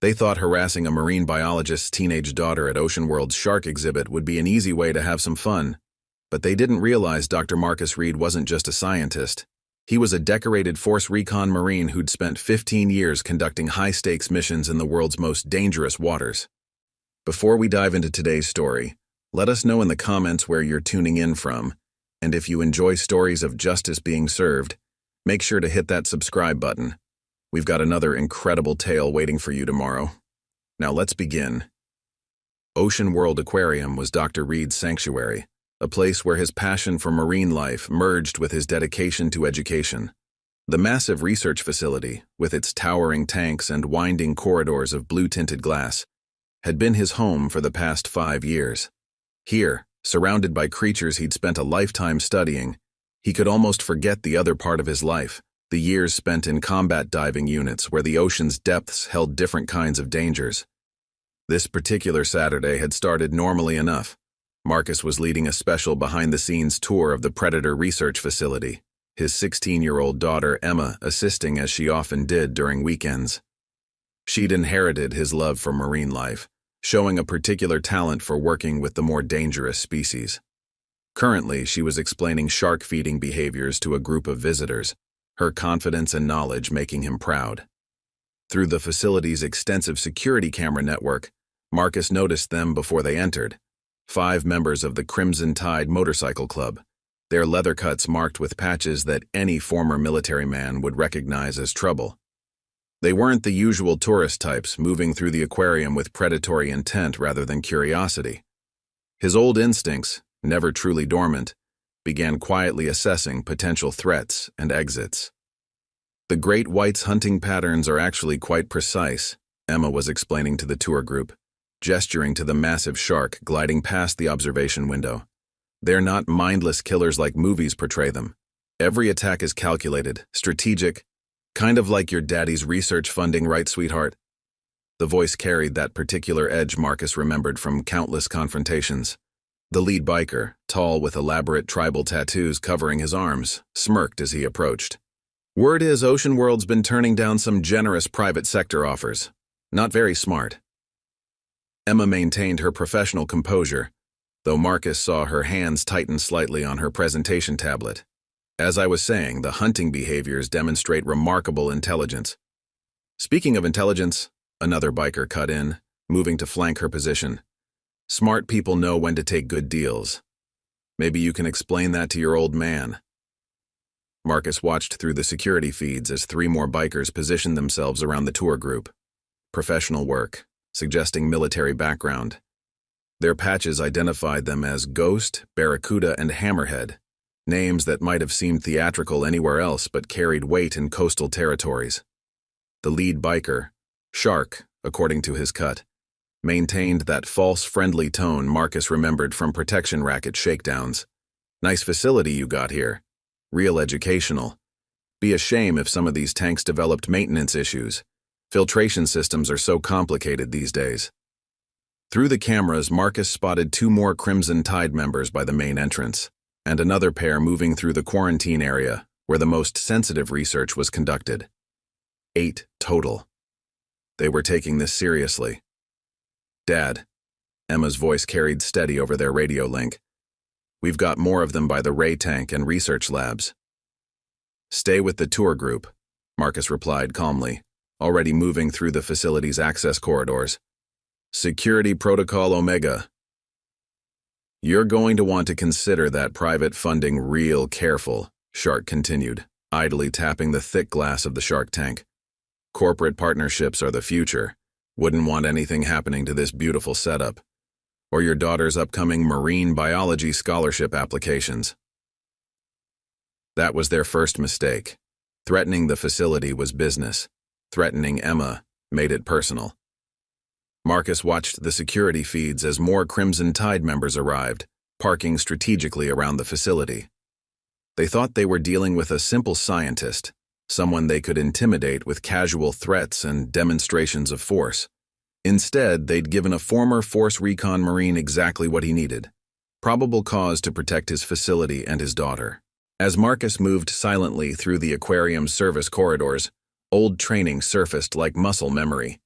They thought harassing a marine biologist's teenage daughter at Ocean World's shark exhibit would be an easy way to have some fun. But they didn't realize Dr. Marcus Reid wasn't just a scientist. He was a decorated Force Recon Marine who'd spent 15 years conducting high-stakes missions in the world's most dangerous waters. Before we dive into today's story, let us know in the comments where you're tuning in from, and if you enjoy stories of justice being served, make sure to hit that subscribe button. We've got another incredible tale waiting for you tomorrow. Now let's begin. World Aquarium was Dr. Reid's sanctuary, a place where his passion for marine life merged with his dedication to education. The massive research facility, with its towering tanks and winding corridors of blue-tinted glass, had been his home for the past 5 years. Here, surrounded by creatures he'd spent a lifetime studying, he could almost forget the other part of his life, the years spent in combat diving units where the ocean's depths held different kinds of dangers. This particular Saturday had started normally enough. Marcus was leading a special behind-the-scenes tour of the Predator Research Facility, his 16-year-old daughter Emma assisting as she often did during weekends. She'd inherited his love for marine life, showing a particular talent for working with the more dangerous species. Currently, she was explaining shark feeding behaviors to a group of visitors, her confidence and knowledge making him proud. Through the facility's extensive security camera network, Marcus noticed them before they entered. 5 members of the Crimson Tide Motorcycle Club, their leather cuts marked with patches that any former military man would recognize as trouble. They weren't the usual tourist types moving through the aquarium with predatory intent rather than curiosity. His old instincts, never truly dormant, began quietly assessing potential threats and exits. The great white's hunting patterns are actually quite precise, Emma was explaining to the tour group, gesturing to the massive shark gliding past the observation window. They're not mindless killers like movies portray them. Every attack is calculated, strategic, kind of like your daddy's research funding, right, sweetheart? The voice carried that particular edge Marcus remembered from countless confrontations. The lead biker, tall with elaborate tribal tattoos covering his arms, smirked as he approached. Word is Ocean World's been turning down some generous private sector offers. Not very smart. Emma maintained her professional composure, though Marcus saw her hands tighten slightly on her presentation tablet. As I was saying, the hunting behaviors demonstrate remarkable intelligence. Speaking of intelligence, another biker cut in, moving to flank her position. Smart people know when to take good deals. Maybe you can explain that to your old man. Marcus watched through the security feeds as 3 more bikers positioned themselves around the tour group. Professional work, suggesting military background. Their patches identified them as Ghost, Barracuda, and Hammerhead, names that might have seemed theatrical anywhere else but carried weight in coastal territories. The lead biker, Shark, according to his cut, maintained that false friendly tone Marcus remembered from protection racket shakedowns. Nice facility you got here. Real educational. Be a shame if some of these tanks developed maintenance issues. Filtration systems are so complicated these days. Through the cameras, Marcus spotted 2 more Crimson Tide members by the main entrance, and another pair moving through the quarantine area, where the most sensitive research was conducted. 8 total. They were taking this seriously. Dad, Emma's voice carried steady over their radio link. We've got more of them by the Ray tank and research labs. Stay with the tour group, Marcus replied calmly, already moving through the facility's access corridors. Security Protocol Omega. You're going to want to consider that private funding real careful, Shark continued, idly tapping the thick glass of the shark tank. Corporate partnerships are the future. Wouldn't want anything happening to this beautiful setup. Or your daughter's upcoming marine biology scholarship applications. That was their first mistake. Threatening the facility was business. Threatening Emma made it personal. Marcus watched the security feeds as more Crimson Tide members arrived, parking strategically around the facility. They thought they were dealing with a simple scientist, someone they could intimidate with casual threats and demonstrations of force. Instead, they'd given a former Force Recon Marine exactly what he needed, probable cause to protect his facility and his daughter. As Marcus moved silently through the aquarium's service corridors, old training surfaced like muscle memory.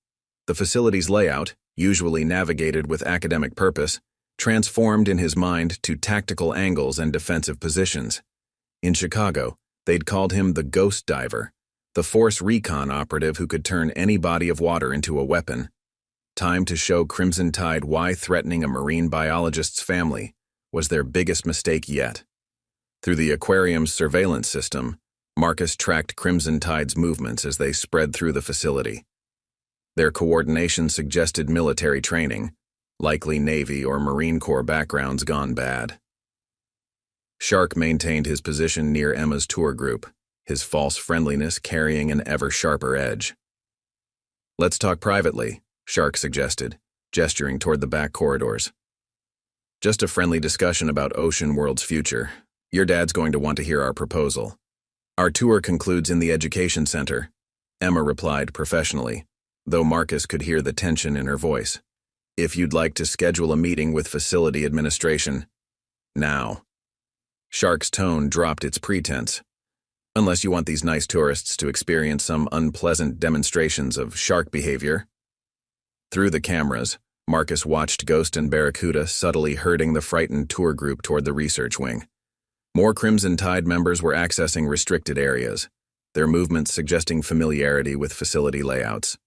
The facility's layout, usually navigated with academic purpose, transformed in his mind to tactical angles and defensive positions. In Chicago, they'd called him the Ghost Diver, the Force Recon operative who could turn any body of water into a weapon. Time to show Crimson Tide why threatening a marine biologist's family was their biggest mistake yet. Through the aquarium's surveillance system, Marcus tracked Crimson Tide's movements as they spread through the facility. Their coordination suggested military training, likely Navy or Marine Corps backgrounds gone bad. Shark maintained his position near Emma's tour group, his false friendliness carrying an ever-sharper edge. "Let's talk privately," Shark suggested, gesturing toward the back corridors. "Just a friendly discussion about Ocean World's future. Your dad's going to want to hear our proposal." "Our tour concludes in the education center," Emma replied professionally, though Marcus could hear the tension in her voice. "If you'd like to schedule a meeting with facility administration, now." Shark's tone dropped its pretense. "Unless you want these nice tourists to experience some unpleasant demonstrations of shark behavior." Through the cameras, Marcus watched Ghost and Barracuda subtly herding the frightened tour group toward the research wing. More Crimson Tide members were accessing restricted areas, their movements suggesting familiarity with facility layouts.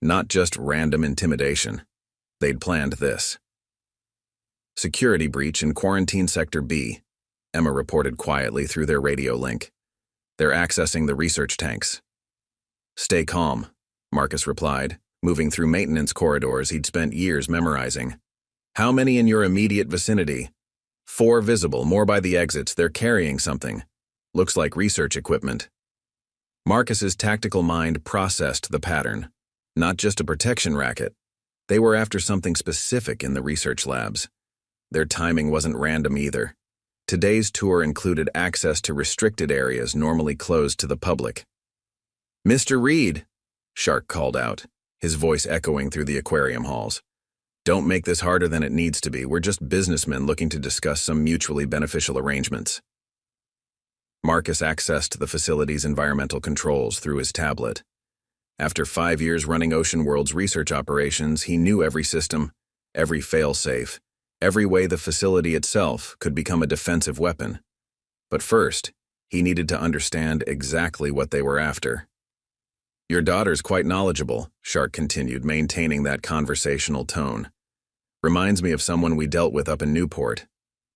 Not just random intimidation. They'd planned this. "Security breach in Quarantine Sector B," Emma reported quietly through their radio link. "They're accessing the research tanks." "Stay calm," Marcus replied, moving through maintenance corridors he'd spent years memorizing. "How many in your immediate vicinity?" "4 visible, more by the exits. They're carrying something. Looks like research equipment." Marcus's tactical mind processed the pattern. Not just a protection racket. They were after something specific in the research labs. Their timing wasn't random either. Today's tour included access to restricted areas normally closed to the public. "Mr. Reid," Shark called out, his voice echoing through the aquarium halls. "Don't make this harder than it needs to be. We're just businessmen looking to discuss some mutually beneficial arrangements." Marcus accessed the facility's environmental controls through his tablet. After 5 years running Ocean World's research operations, he knew every system, every fail-safe, every way the facility itself could become a defensive weapon. But first, he needed to understand exactly what they were after. "Your daughter's quite knowledgeable," Shark continued, maintaining that conversational tone. "Reminds me of someone we dealt with up in Newport.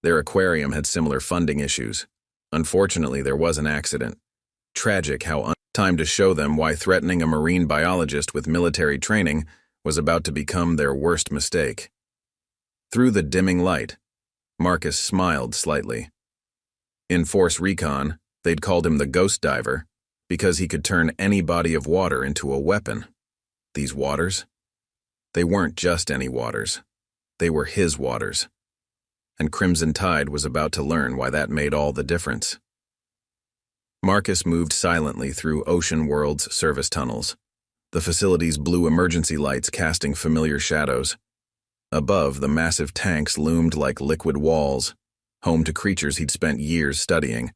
Their aquarium had similar funding issues. Unfortunately, there was an accident. Tragic how time to show them why threatening a marine biologist with military training was about to become their worst mistake." Through the dimming light, Marcus smiled slightly. In Force Recon, they'd called him the Ghost Diver because he could turn any body of water into a weapon. These waters? They weren't just any waters. They were his waters. And Crimson Tide was about to learn why that made all the difference. Marcus moved silently through Ocean World's service tunnels, the facility's blue emergency lights casting familiar shadows. Above, the massive tanks loomed like liquid walls, home to creatures he'd spent years studying.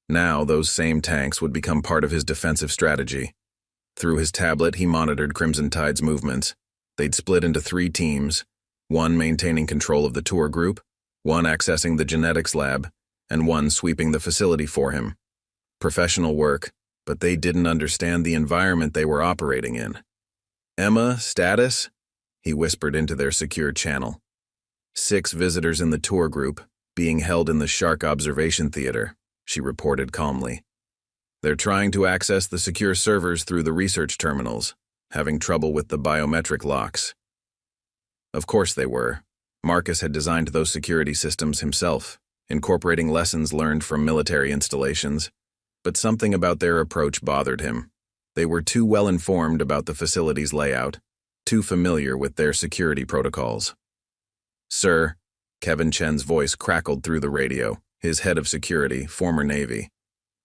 Now, those same tanks would become part of his defensive strategy. Through his tablet, he monitored Crimson Tide's movements. They'd split into 3 teams, one maintaining control of the tour group, one accessing the genetics lab, and one sweeping the facility for him. Professional work, but they didn't understand the environment they were operating in. "Emma, status?" he whispered into their secure channel. 6 visitors in the tour group, being held in the Shark Observation Theater, she reported calmly. "They're trying to access the secure servers through the research terminals, having trouble with the biometric locks." Of course they were. Marcus had designed those security systems himself, incorporating lessons learned from military installations. But something about their approach bothered him. They were too well informed about the facility's layout, too familiar with their security protocols. "Sir," Kevin Chen's voice crackled through the radio, his head of security, former Navy.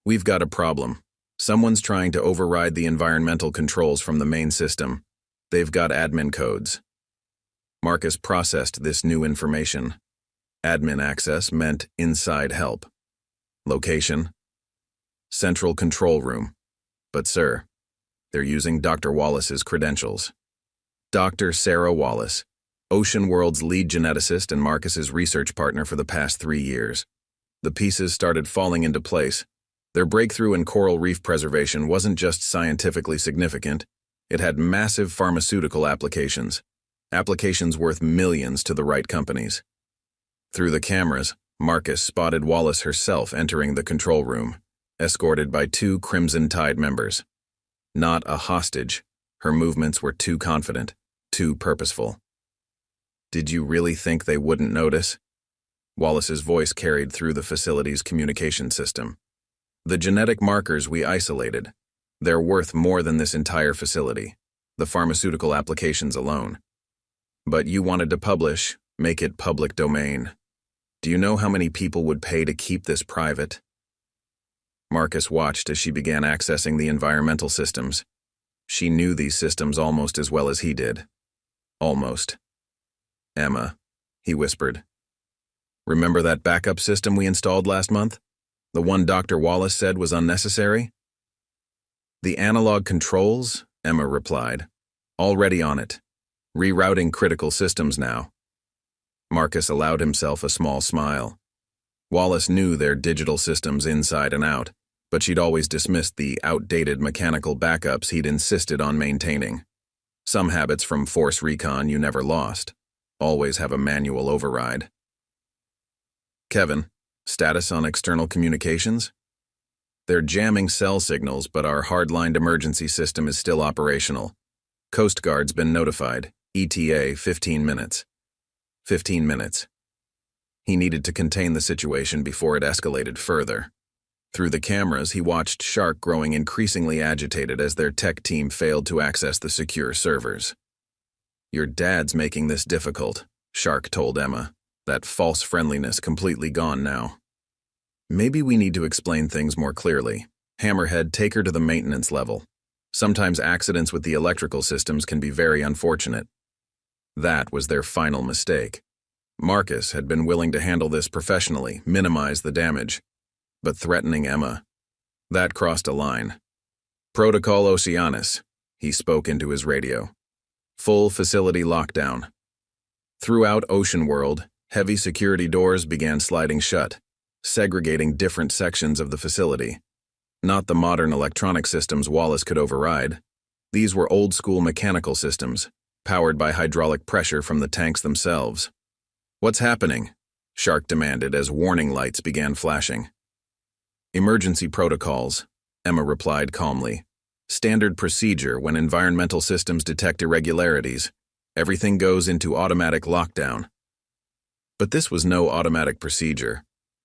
"We've got a problem. Someone's trying to override the environmental controls from the main system. They've got admin codes." Marcus processed this new information. Admin access meant inside help. Location? Central control room. But sir, they're using Dr. Wallace's credentials. Dr. Sarah Wallace, Ocean World's lead geneticist and Marcus's research partner for the past 3 years. The pieces started falling into place. Their breakthrough in coral reef preservation wasn't just scientifically significant, it had massive pharmaceutical applications. Applications worth millions to the right companies. Through the cameras, Marcus spotted Wallace herself entering the control room, escorted by 2 Crimson Tide members. Not a hostage. Her movements were too confident, too purposeful. Did you really think they wouldn't notice? Wallace's voice carried through the facility's communication system. The genetic markers we isolated, they're worth more than this entire facility, the pharmaceutical applications alone. But you wanted to publish, make it public domain. Do you know how many people would pay to keep this private? Marcus watched as she began accessing the environmental systems. She knew these systems almost as well as he did. Almost. Emma, he whispered. Remember that backup system we installed last month? The one Dr. Wallace said was unnecessary? The analog controls, Emma replied. Already on it. Rerouting critical systems now. Marcus allowed himself a small smile. Wallace knew their digital systems inside and out, but she'd always dismissed the outdated mechanical backups he'd insisted on maintaining. Some habits from Force Recon you never lost. Always have a manual override. Kevin, status on external communications? They're jamming cell signals, but our hardlined emergency system is still operational. Coast Guard's been notified. ETA 15 minutes. 15 minutes. He needed to contain the situation before it escalated further. Through the cameras, he watched Shark growing increasingly agitated as their tech team failed to access the secure servers. Your dad's making this difficult, Shark told Emma, that false friendliness completely gone now. Maybe we need to explain things more clearly. Hammerhead, take her to the maintenance level. Sometimes accidents with the electrical systems can be very unfortunate. That was their final mistake. Marcus had been willing to handle this professionally, minimize the damage. But threatening Emma, that crossed a line. Protocol Oceanus, he spoke into his radio. Full facility lockdown. Throughout Ocean World, heavy security doors began sliding shut, segregating different sections of the facility. Not the modern electronic systems Wallace could override. These were old-school mechanical systems, powered by hydraulic pressure from the tanks themselves. What's happening? Shark demanded as warning lights began flashing. Emergency protocols, Emma replied calmly. Standard procedure when environmental systems detect irregularities. Everything goes into automatic lockdown. But this was no automatic procedure.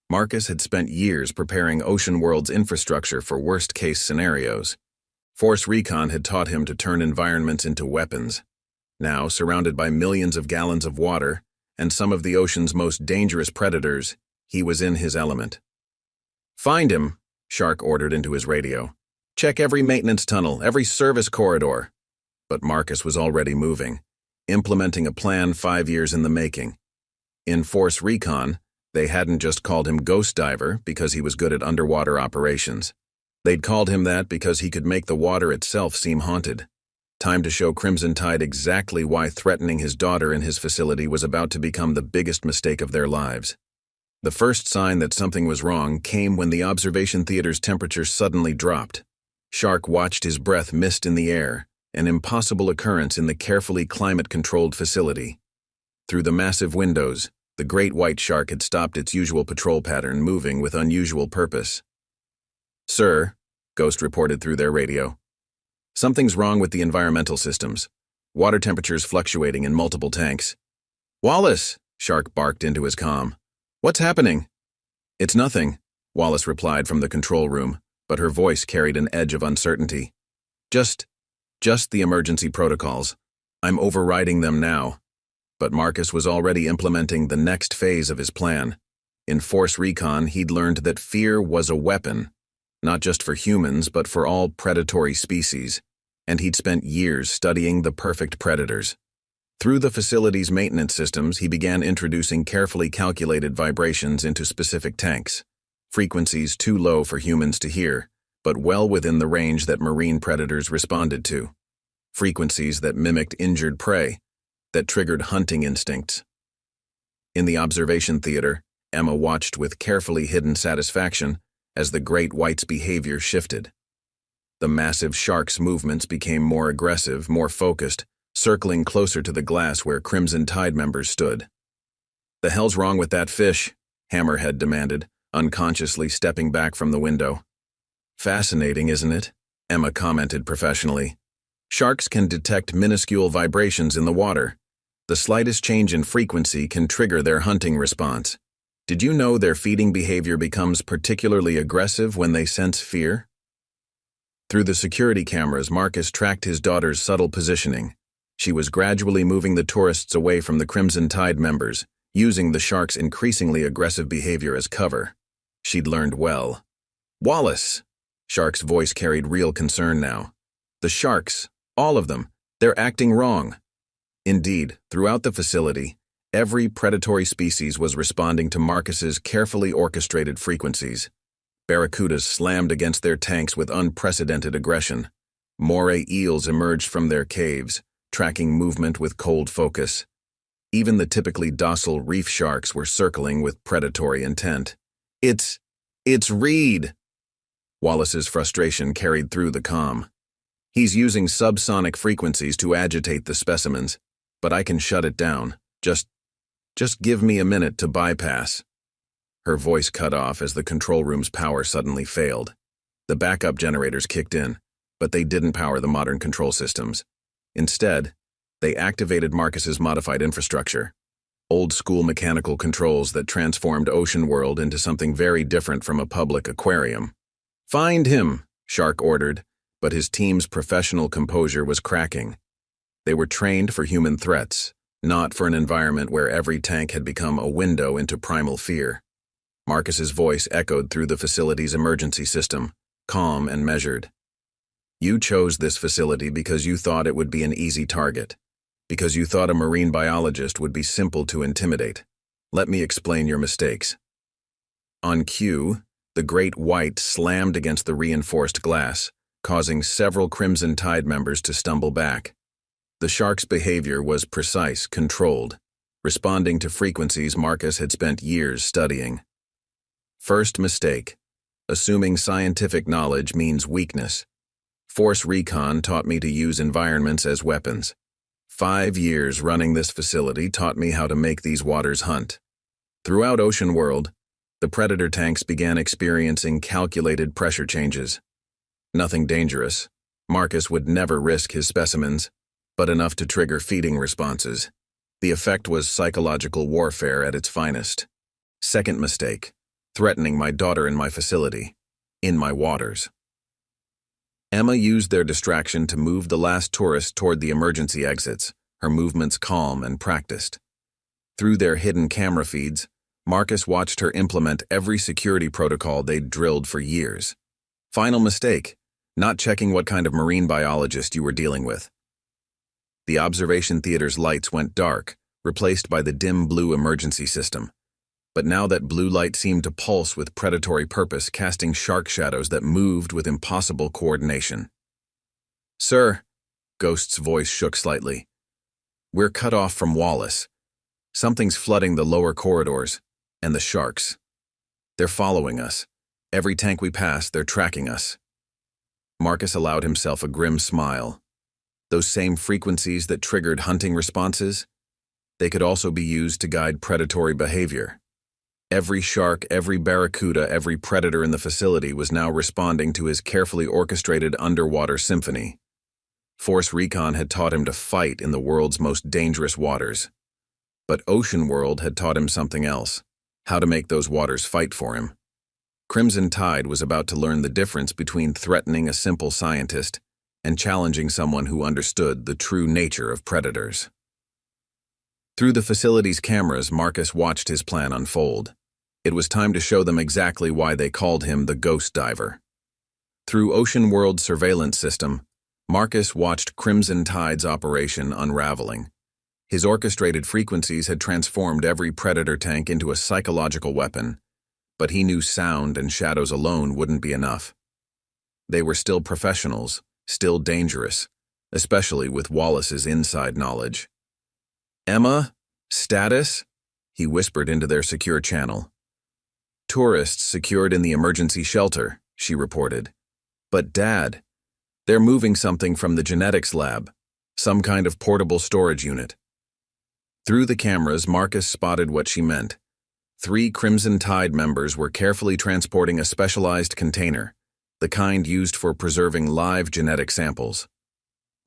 Marcus had spent years preparing Ocean World's infrastructure for worst-case scenarios. Force Recon had taught him to turn environments into weapons. Now, surrounded by millions of gallons of water and some of the ocean's most dangerous predators, he was in his element. Find him, Shark ordered into his radio. Check every maintenance tunnel, every service corridor. But Marcus was already moving, implementing a plan 5 years in the making. In Force Recon, they hadn't just called him Ghost Diver because he was good at underwater operations. They'd called him that because he could make the water itself seem haunted. Time to show Crimson Tide exactly why threatening his daughter in his facility was about to become the biggest mistake of their lives. The first sign that something was wrong came when the observation theater's temperature suddenly dropped. Shark watched his breath mist in the air, an impossible occurrence in the carefully climate-controlled facility. Through the massive windows, the great white shark had stopped its usual patrol pattern, moving with unusual purpose. Sir, Ghost reported through their radio. Something's wrong with the environmental systems. Water temperatures fluctuating in multiple tanks. Wallace, Shark barked into his comm. What's happening? It's nothing, Wallace replied from the control room, but her voice carried an edge of uncertainty. Just the emergency protocols. I'm overriding them now. But Marcus was already implementing the next phase of his plan. In Force Recon, he'd learned that fear was a weapon, not just for humans, but for all predatory species, and he'd spent years studying the perfect predators. Through the facility's maintenance systems, he began introducing carefully calculated vibrations into specific tanks, frequencies too low for humans to hear, but well within the range that marine predators responded to. frequencies that mimicked injured prey, that triggered hunting instincts. In the observation theater, Emma watched with carefully hidden satisfaction as the great white's behavior shifted. The massive shark's movements became more aggressive, more focused, circling closer to the glass where Crimson Tide members stood. "The hell's wrong with that fish?" Hammerhead demanded, unconsciously stepping back from the window. "Fascinating, isn't it?" Emma commented professionally. "Sharks can detect minuscule vibrations in the water. The slightest change in frequency can trigger their hunting response. Did you know their feeding behavior becomes particularly aggressive when they sense fear?" Through the security cameras, Marcus tracked his daughter's subtle positioning. She was gradually moving the tourists away from the Crimson Tide members, using the shark's increasingly aggressive behavior as cover. She'd learned well. "Wallace!" Shark's voice carried real concern now. "The sharks, all of them, they're acting wrong." Indeed, throughout the facility, every predatory species was responding to Marcus's carefully orchestrated frequencies. Barracudas slammed against their tanks with unprecedented aggression. Moray eels emerged from their caves, tracking movement with cold focus. Even the typically docile reef sharks were circling with predatory intent. It's Reid!" Wallace's frustration carried through the comm. "He's using subsonic frequencies to agitate the specimens, but I can shut it down. Just give me a minute to bypass." Her voice cut off as the control room's power suddenly failed. The backup generators kicked in, but they didn't power the modern control systems. Instead, they activated Marcus's modified infrastructure. Old-school mechanical controls that transformed Ocean World into something very different from a public aquarium. "Find him," Shark ordered, but his team's professional composure was cracking. They were trained for human threats, not for an environment where every tank had become a window into primal fear. Marcus's voice echoed through the facility's emergency system, calm and measured. "You chose this facility because you thought it would be an easy target, because you thought a marine biologist would be simple to intimidate. Let me explain your mistakes." On cue, the great white slammed against the reinforced glass, causing several Crimson Tide members to stumble back. The shark's behavior was precise, controlled, responding to frequencies Marcus had spent years studying. First mistake: assuming scientific knowledge means weakness. Force Recon taught me to use environments as weapons. 5 years running this facility taught me how to make these waters hunt. Throughout Ocean World, the predator tanks began experiencing calculated pressure changes. Nothing dangerous. Marcus would never risk his specimens, but enough to trigger feeding responses. The effect was psychological warfare at its finest. Second mistake: threatening my daughter in my facility, in my waters. Emma used their distraction to move the last tourist toward the emergency exits, her movements calm and practiced. Through their hidden camera feeds, Marcus watched her implement every security protocol they'd drilled for years. Final mistake: not checking what kind of marine biologist you were dealing with. The observation theater's lights went dark, replaced by the dim blue emergency system. But now that blue light seemed to pulse with predatory purpose, casting shark shadows that moved with impossible coordination. "Sir," Ghost's voice shook slightly, "we're cut off from Wallace. Something's flooding the lower corridors, and the sharks. They're following us. Every tank we pass, they're tracking us." Marcus allowed himself a grim smile. Those same frequencies that triggered hunting responses, they could also be used to guide predatory behavior. Every shark, every barracuda, every predator in the facility was now responding to his carefully orchestrated underwater symphony. Force Recon had taught him to fight in the world's most dangerous waters. But Ocean World had taught him something else: how to make those waters fight for him. Crimson Tide was about to learn the difference between threatening a simple scientist and challenging someone who understood the true nature of predators. Through the facility's cameras, Marcus watched his plan unfold. It was time to show them exactly why they called him the Ghost Diver. Through Ocean World's surveillance system, Marcus watched Crimson Tide's operation unraveling. His orchestrated frequencies had transformed every predator tank into a psychological weapon, but he knew sound and shadows alone wouldn't be enough. They were still professionals, still dangerous, especially with Wallace's inside knowledge. "Emma? Status?" he whispered into their secure channel. "Tourists secured in the emergency shelter," she reported. "But Dad, they're moving something from the genetics lab, some kind of portable storage unit." Through the cameras, Marcus spotted what she meant. 3 Crimson Tide members were carefully transporting a specialized container, the kind used for preserving live genetic samples.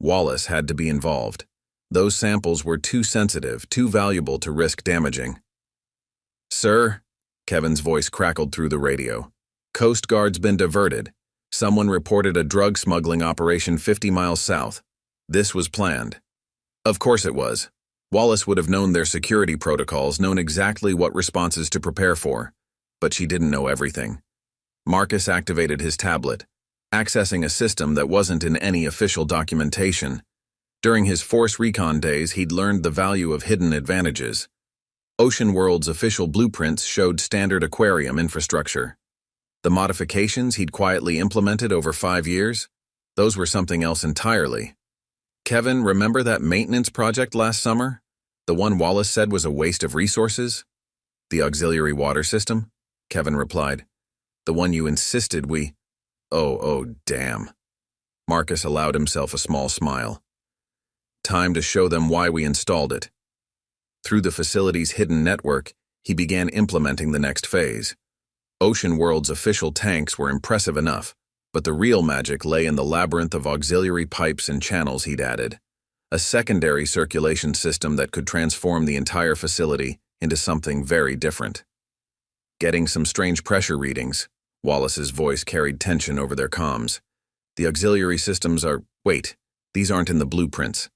Wallace had to be involved. Those samples were too sensitive, too valuable to risk damaging. "Sir," Kevin's voice crackled through the radio. "Coast Guard's been diverted. Someone reported a drug smuggling operation 50 miles south. This was planned." Of course it was. Wallace would have known their security protocols, known exactly what responses to prepare for, but she didn't know everything. Marcus activated his tablet, accessing a system that wasn't in any official documentation. During his Force Recon days, he'd learned the value of hidden advantages. Ocean World's official blueprints showed standard aquarium infrastructure. The modifications he'd quietly implemented over 5 years, those were something else entirely. "Kevin, remember that maintenance project last summer? The one Wallace said was a waste of resources?" "The auxiliary water system?" Kevin replied. "The one you insisted we—" Oh, damn. Marcus allowed himself a small smile. "Time to show them why we installed it." Through the facility's hidden network, he began implementing the next phase. Ocean World's official tanks were impressive enough, but the real magic lay in the labyrinth of auxiliary pipes and channels he'd added. A secondary circulation system that could transform the entire facility into something very different. "Getting some strange pressure readings." Wallace's voice carried tension over their comms. "The auxiliary systems are— Wait, these aren't in the blueprints."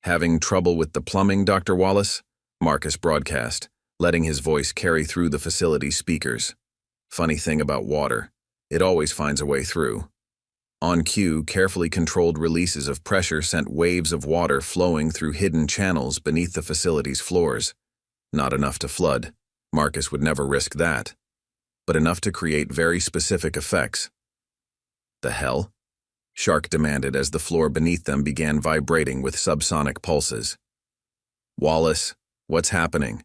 "Having trouble with the plumbing, Dr. Wallace?" Marcus broadcast, letting his voice carry through the facility's speakers. "Funny thing about water, it always finds a way through." On cue, carefully controlled releases of pressure sent waves of water flowing through hidden channels beneath the facility's floors. Not enough to flood. Marcus would never risk that. But enough to create very specific effects. "The hell?" Shark demanded as the floor beneath them began vibrating with subsonic pulses. "Wallace, what's happening?"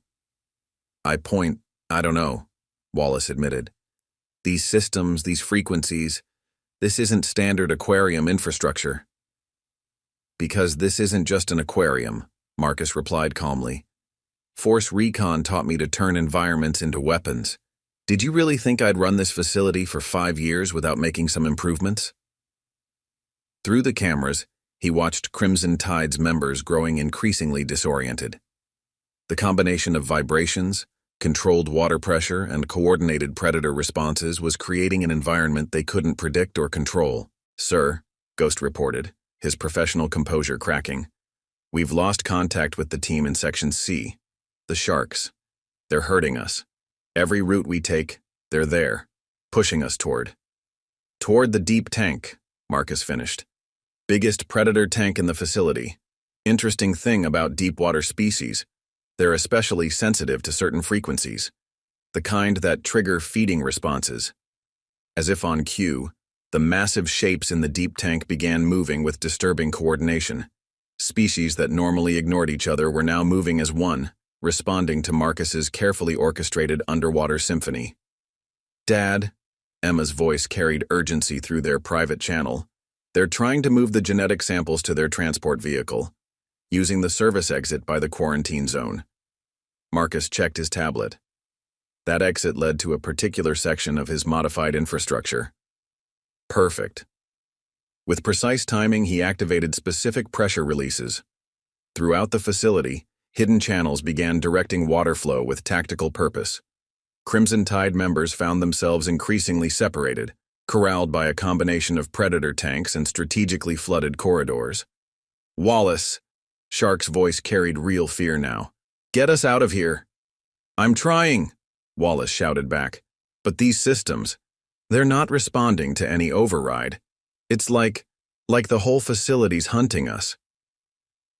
I don't know," Wallace admitted. "These systems, these frequencies, this isn't standard aquarium infrastructure." "Because this isn't just an aquarium," Marcus replied calmly. "Force Recon taught me to turn environments into weapons. Did you really think I'd run this facility for 5 years without making some improvements?" Through the cameras, he watched Crimson Tide's members growing increasingly disoriented. The combination of vibrations, controlled water pressure, and coordinated predator responses was creating an environment they couldn't predict or control. "Sir," Ghost reported, his professional composure cracking, "we've lost contact with the team in Section C. The Sharks. They're hurting us. Every route we take, they're there, pushing us toward the deep tank," Marcus finished. "Biggest predator tank in the facility. Interesting thing about deep-water species, they're especially sensitive to certain frequencies, the kind that trigger feeding responses." As if on cue, the massive shapes in the deep tank began moving with disturbing coordination. Species that normally ignored each other were now moving as one, responding to Marcus's carefully orchestrated underwater symphony. "Dad," Emma's voice carried urgency through their private channel, "they're trying to move the genetic samples to their transport vehicle, using the service exit by the quarantine zone." Marcus checked his tablet. That exit led to a particular section of his modified infrastructure. Perfect. With precise timing, he activated specific pressure releases. Throughout the facility, hidden channels began directing water flow with tactical purpose. Crimson Tide members found themselves increasingly separated, corralled by a combination of predator tanks and strategically flooded corridors. "Wallace," Shark's voice carried real fear now. "Get us out of here." "I'm trying," Wallace shouted back. "But these systems, they're not responding to any override. It's like the whole facility's hunting us."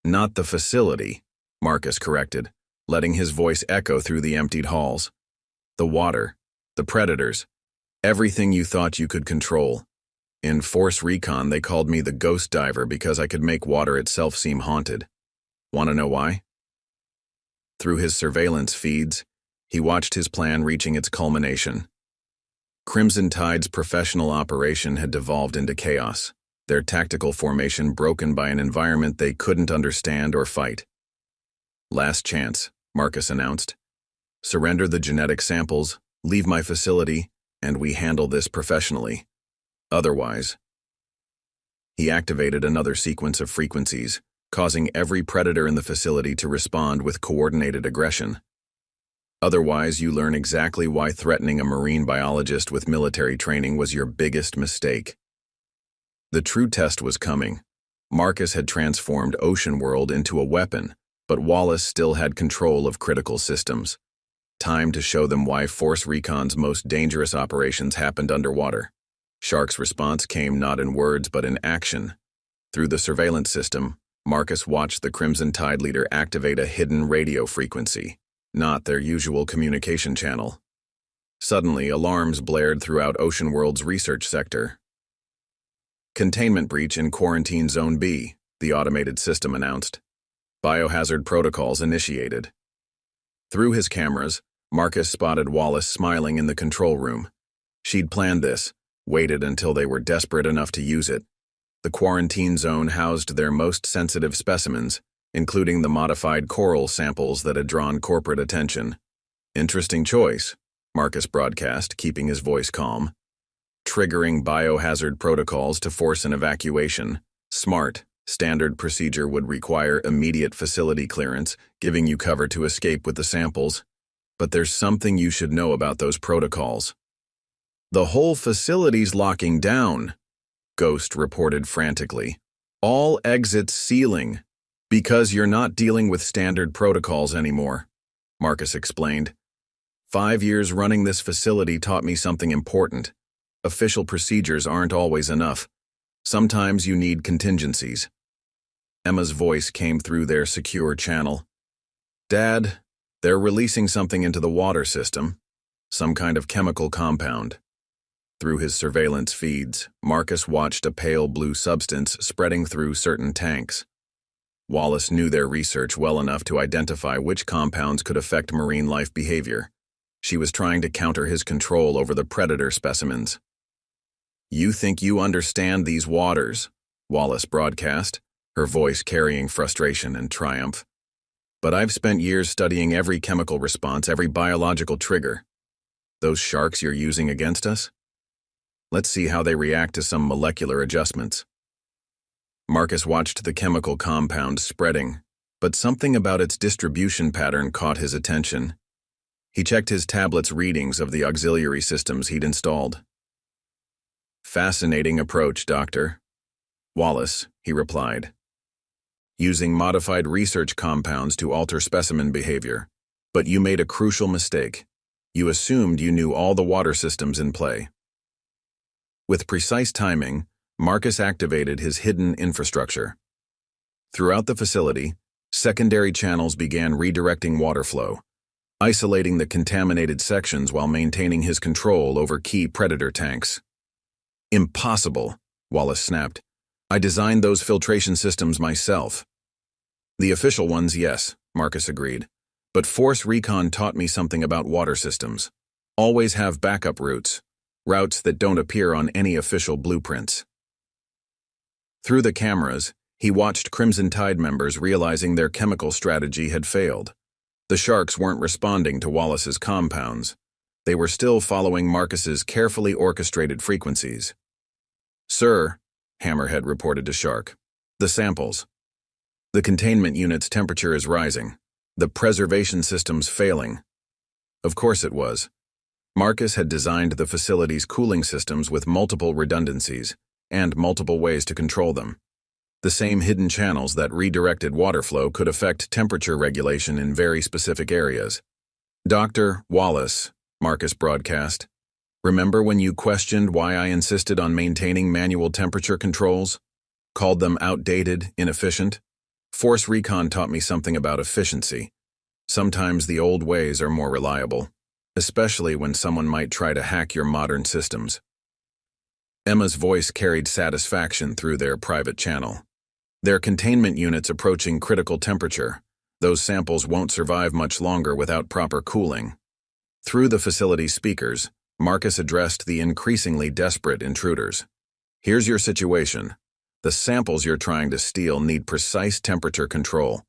"Not the facility," Marcus corrected, letting his voice echo through the emptied halls. "The water, the predators, everything you thought you could control. In Force Recon, they called me the ghost diver because I could make water itself seem haunted. Want to know why? Through his surveillance feeds, he watched his plan reaching its culmination. Crimson Tide's professional operation had devolved into chaos, their tactical formation broken by an environment they couldn't understand or fight. "Last chance," Marcus announced. "Surrender the genetic samples, leave my facility, and we handle this professionally. Otherwise..." He activated another sequence of frequencies, causing every predator in the facility to respond with coordinated aggression. "Otherwise, you learn exactly why threatening a marine biologist with military training was your biggest mistake." The true test was coming. Marcus had transformed Ocean World into a weapon, but Wallace still had control of critical systems. Time to show them why Force Recon's most dangerous operations happened underwater. Shark's response came not in words but in action. Through the surveillance system, Marcus watched the Crimson Tide leader activate a hidden radio frequency, not their usual communication channel. Suddenly, alarms blared throughout Ocean World's research sector. "Containment breach in Quarantine Zone B," the automated system announced. "Biohazard protocols initiated." Through his cameras, Marcus spotted Wallace smiling in the control room. She'd planned this, waited until they were desperate enough to use it. The quarantine zone housed their most sensitive specimens, including the modified coral samples that had drawn corporate attention. "Interesting choice," Marcus broadcast, keeping his voice calm. "Triggering biohazard protocols to force an evacuation. Smart. Standard procedure would require immediate facility clearance, giving you cover to escape with the samples. But there's something you should know about those protocols." "The whole facility's locking down," Ghost reported frantically. "All exits sealing. Because you're not dealing with standard protocols anymore," Marcus explained. "5 years running this facility taught me something important. Official procedures aren't always enough. Sometimes you need contingencies." Emma's voice came through their secure channel. "Dad, they're releasing something into the water system. Some kind of chemical compound." Through his surveillance feeds, Marcus watched a pale blue substance spreading through certain tanks. Wallace knew their research well enough to identify which compounds could affect marine life behavior. She was trying to counter his control over the predator specimens. "You think you understand these waters," Wallace broadcast, her voice carrying frustration and triumph. "But I've spent years studying every chemical response, every biological trigger. Those sharks you're using against us? Let's see how they react to some molecular adjustments." Marcus watched the chemical compound spreading, but something about its distribution pattern caught his attention. He checked his tablet's readings of the auxiliary systems he'd installed. "Fascinating approach, Doctor." "Wallace," he replied. "Using modified research compounds to alter specimen behavior. But you made a crucial mistake. You assumed you knew all the water systems in play." With precise timing, Marcus activated his hidden infrastructure. Throughout the facility, secondary channels began redirecting water flow, isolating the contaminated sections while maintaining his control over key predator tanks. "Impossible," Wallace snapped. "I designed those filtration systems myself." "The official ones, yes," Marcus agreed. "But Force Recon taught me something about water systems. Always have backup routes that don't appear on any official blueprints." Through the cameras, he watched Crimson Tide members realizing their chemical strategy had failed. The sharks weren't responding to Wallace's compounds. They were still following Marcus's carefully orchestrated frequencies. "Sir," Hammerhead reported to Shark, "the samples. The containment unit's temperature is rising. The preservation system's failing." Of course it was. Marcus had designed the facility's cooling systems with multiple redundancies and multiple ways to control them. The same hidden channels that redirected water flow could affect temperature regulation in very specific areas. "Dr. Wallace," Marcus broadcast, "remember when you questioned why I insisted on maintaining manual temperature controls? Called them outdated, inefficient? Force Recon taught me something about efficiency. Sometimes the old ways are more reliable, especially when someone might try to hack your modern systems." Emma's voice carried satisfaction through their private channel. Their containment units approaching critical temperature. Those samples won't survive much longer without proper cooling. Through the facility's speakers, Marcus addressed the increasingly desperate intruders. Here's your situation. The samples you're trying to steal need precise temperature control.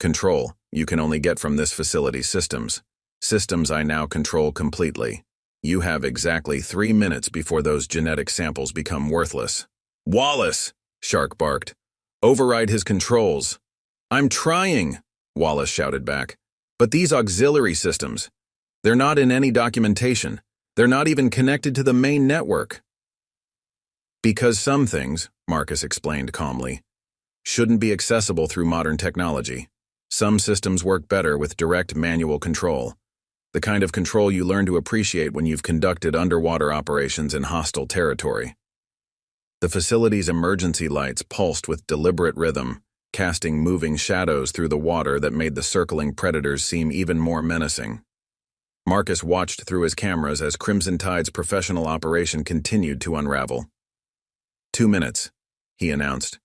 Control you can only get from this facility's systems. Systems I now control completely. You have exactly 3 minutes before those genetic samples become worthless. Wallace! Shark barked. Override his controls. I'm trying, Wallace shouted back. But these auxiliary systems, they're not in any documentation. They're not even connected to the main network. Because some things, Marcus explained calmly, shouldn't be accessible through modern technology. Some systems work better with direct manual control, the kind of control you learn to appreciate when you've conducted underwater operations in hostile territory. The facility's emergency lights pulsed with deliberate rhythm, casting moving shadows through the water that made the circling predators seem even more menacing. Marcus watched through his cameras as Crimson Tide's professional operation continued to unravel. 2 minutes, he announced.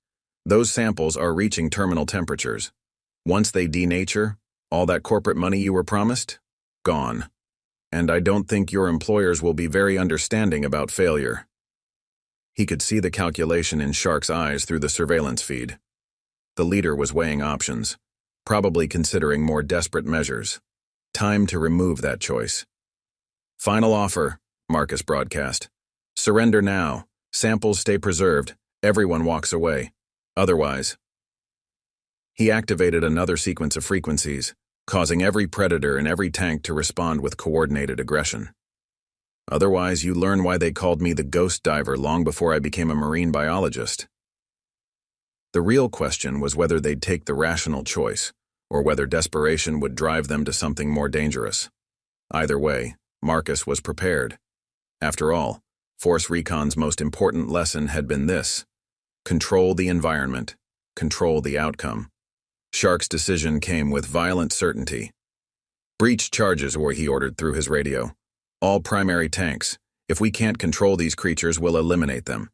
Those samples are reaching terminal temperatures. Once they denature, all that corporate money you were promised? Gone. And I don't think your employers will be very understanding about failure. He could see the calculation in Shark's eyes through the surveillance feed. The leader was weighing options, probably considering more desperate measures. Time to remove that choice. Final offer, Marcus broadcast. Surrender now. Samples stay preserved. Everyone walks away. Otherwise. He activated another sequence of frequencies, causing every predator in every tank to respond with coordinated aggression. Otherwise, you learn why they called me the ghost diver long before I became a marine biologist. The real question was whether they'd take the rational choice, or whether desperation would drive them to something more dangerous. Either way, Marcus was prepared. After all, Force Recon's most important lesson had been this: control the environment, control the outcome. Shark's decision came with violent certainty. Breach charges were he ordered through his radio. All primary tanks. If we can't control these creatures, we'll eliminate them.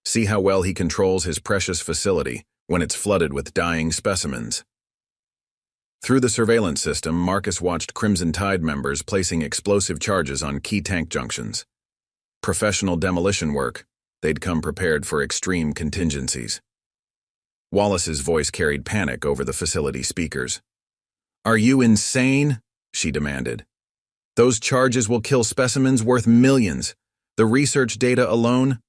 See how well he controls his precious facility when it's flooded with dying specimens. Through the surveillance system, Marcus watched Crimson Tide members placing explosive charges on key tank junctions. Professional demolition work. They'd come prepared for extreme contingencies. Wallace's voice carried panic over the facility speakers. Are you insane? She demanded. Those charges will kill specimens worth millions. The research data alone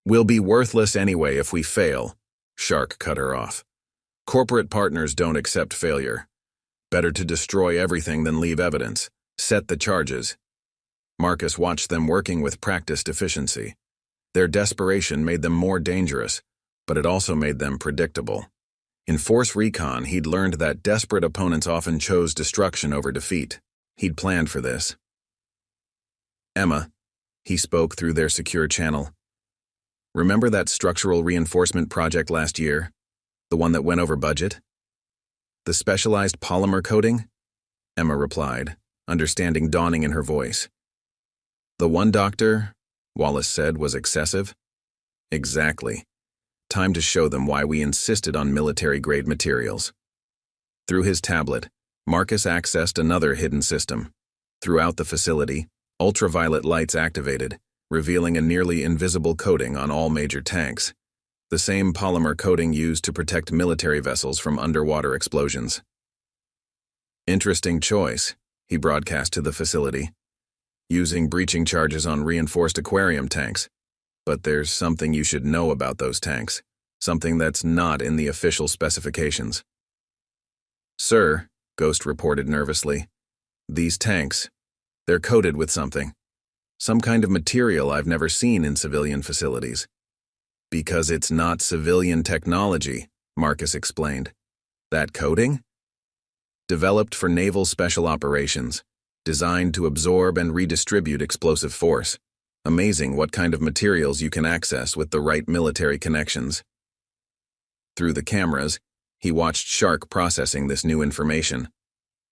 will be worthless anyway if we fail. Shark cut her off. Corporate partners don't accept failure. Better to destroy everything than leave evidence. Set the charges. Marcus watched them working with practiced efficiency. Their desperation made them more dangerous, but it also made them predictable. In Force Recon, he'd learned that desperate opponents often chose destruction over defeat. He'd planned for this. Emma, he spoke through their secure channel. Remember that structural reinforcement project last year? The one that went over budget? The specialized polymer coating? Emma replied, understanding dawning in her voice. The one doctor, Wallace said, was excessive? Exactly. Time to show them why we insisted on military-grade materials. Through his tablet, Marcus accessed another hidden system. Throughout the facility, ultraviolet lights activated, revealing a nearly invisible coating on all major tanks. The same polymer coating used to protect military vessels from underwater explosions. Interesting choice, he broadcast to the facility. Using breaching charges on reinforced aquarium tanks. But there's something you should know about those tanks, something that's not in the official specifications. Sir, Ghost reported nervously, these tanks, they're coated with something. Some kind of material I've never seen in civilian facilities. Because it's not civilian technology, Marcus explained. That coating? Developed for naval special operations, designed to absorb and redistribute explosive force. Amazing what kind of materials you can access with the right military connections. Through the cameras, he watched Shark processing this new information.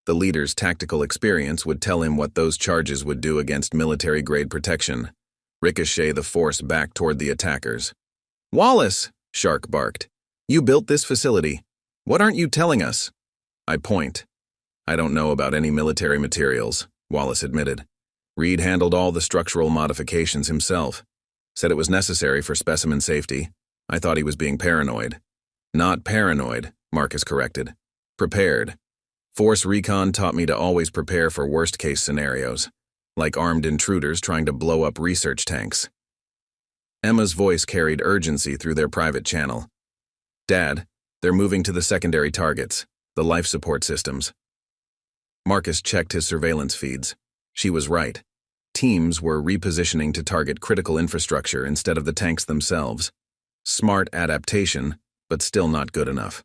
The leader's tactical experience would tell him what those charges would do against military-grade protection. ricochet the force back toward the attackers. "Wallace!" Shark barked. "You built this facility. What aren't you telling us?" I point. "I don't know about any military materials," Wallace admitted. "Reid handled all the structural modifications himself. Said it was necessary for specimen safety. I thought he was being paranoid." "Not paranoid," Marcus corrected. "Prepared. Force Recon taught me to always prepare for worst-case scenarios, like armed intruders trying to blow up research tanks." Emma's voice carried urgency through their private channel. "Dad, they're moving to the secondary targets, the life support systems." Marcus checked his surveillance feeds. She was right. Teams were repositioning to target critical infrastructure instead of the tanks themselves. Smart adaptation, but still not good enough.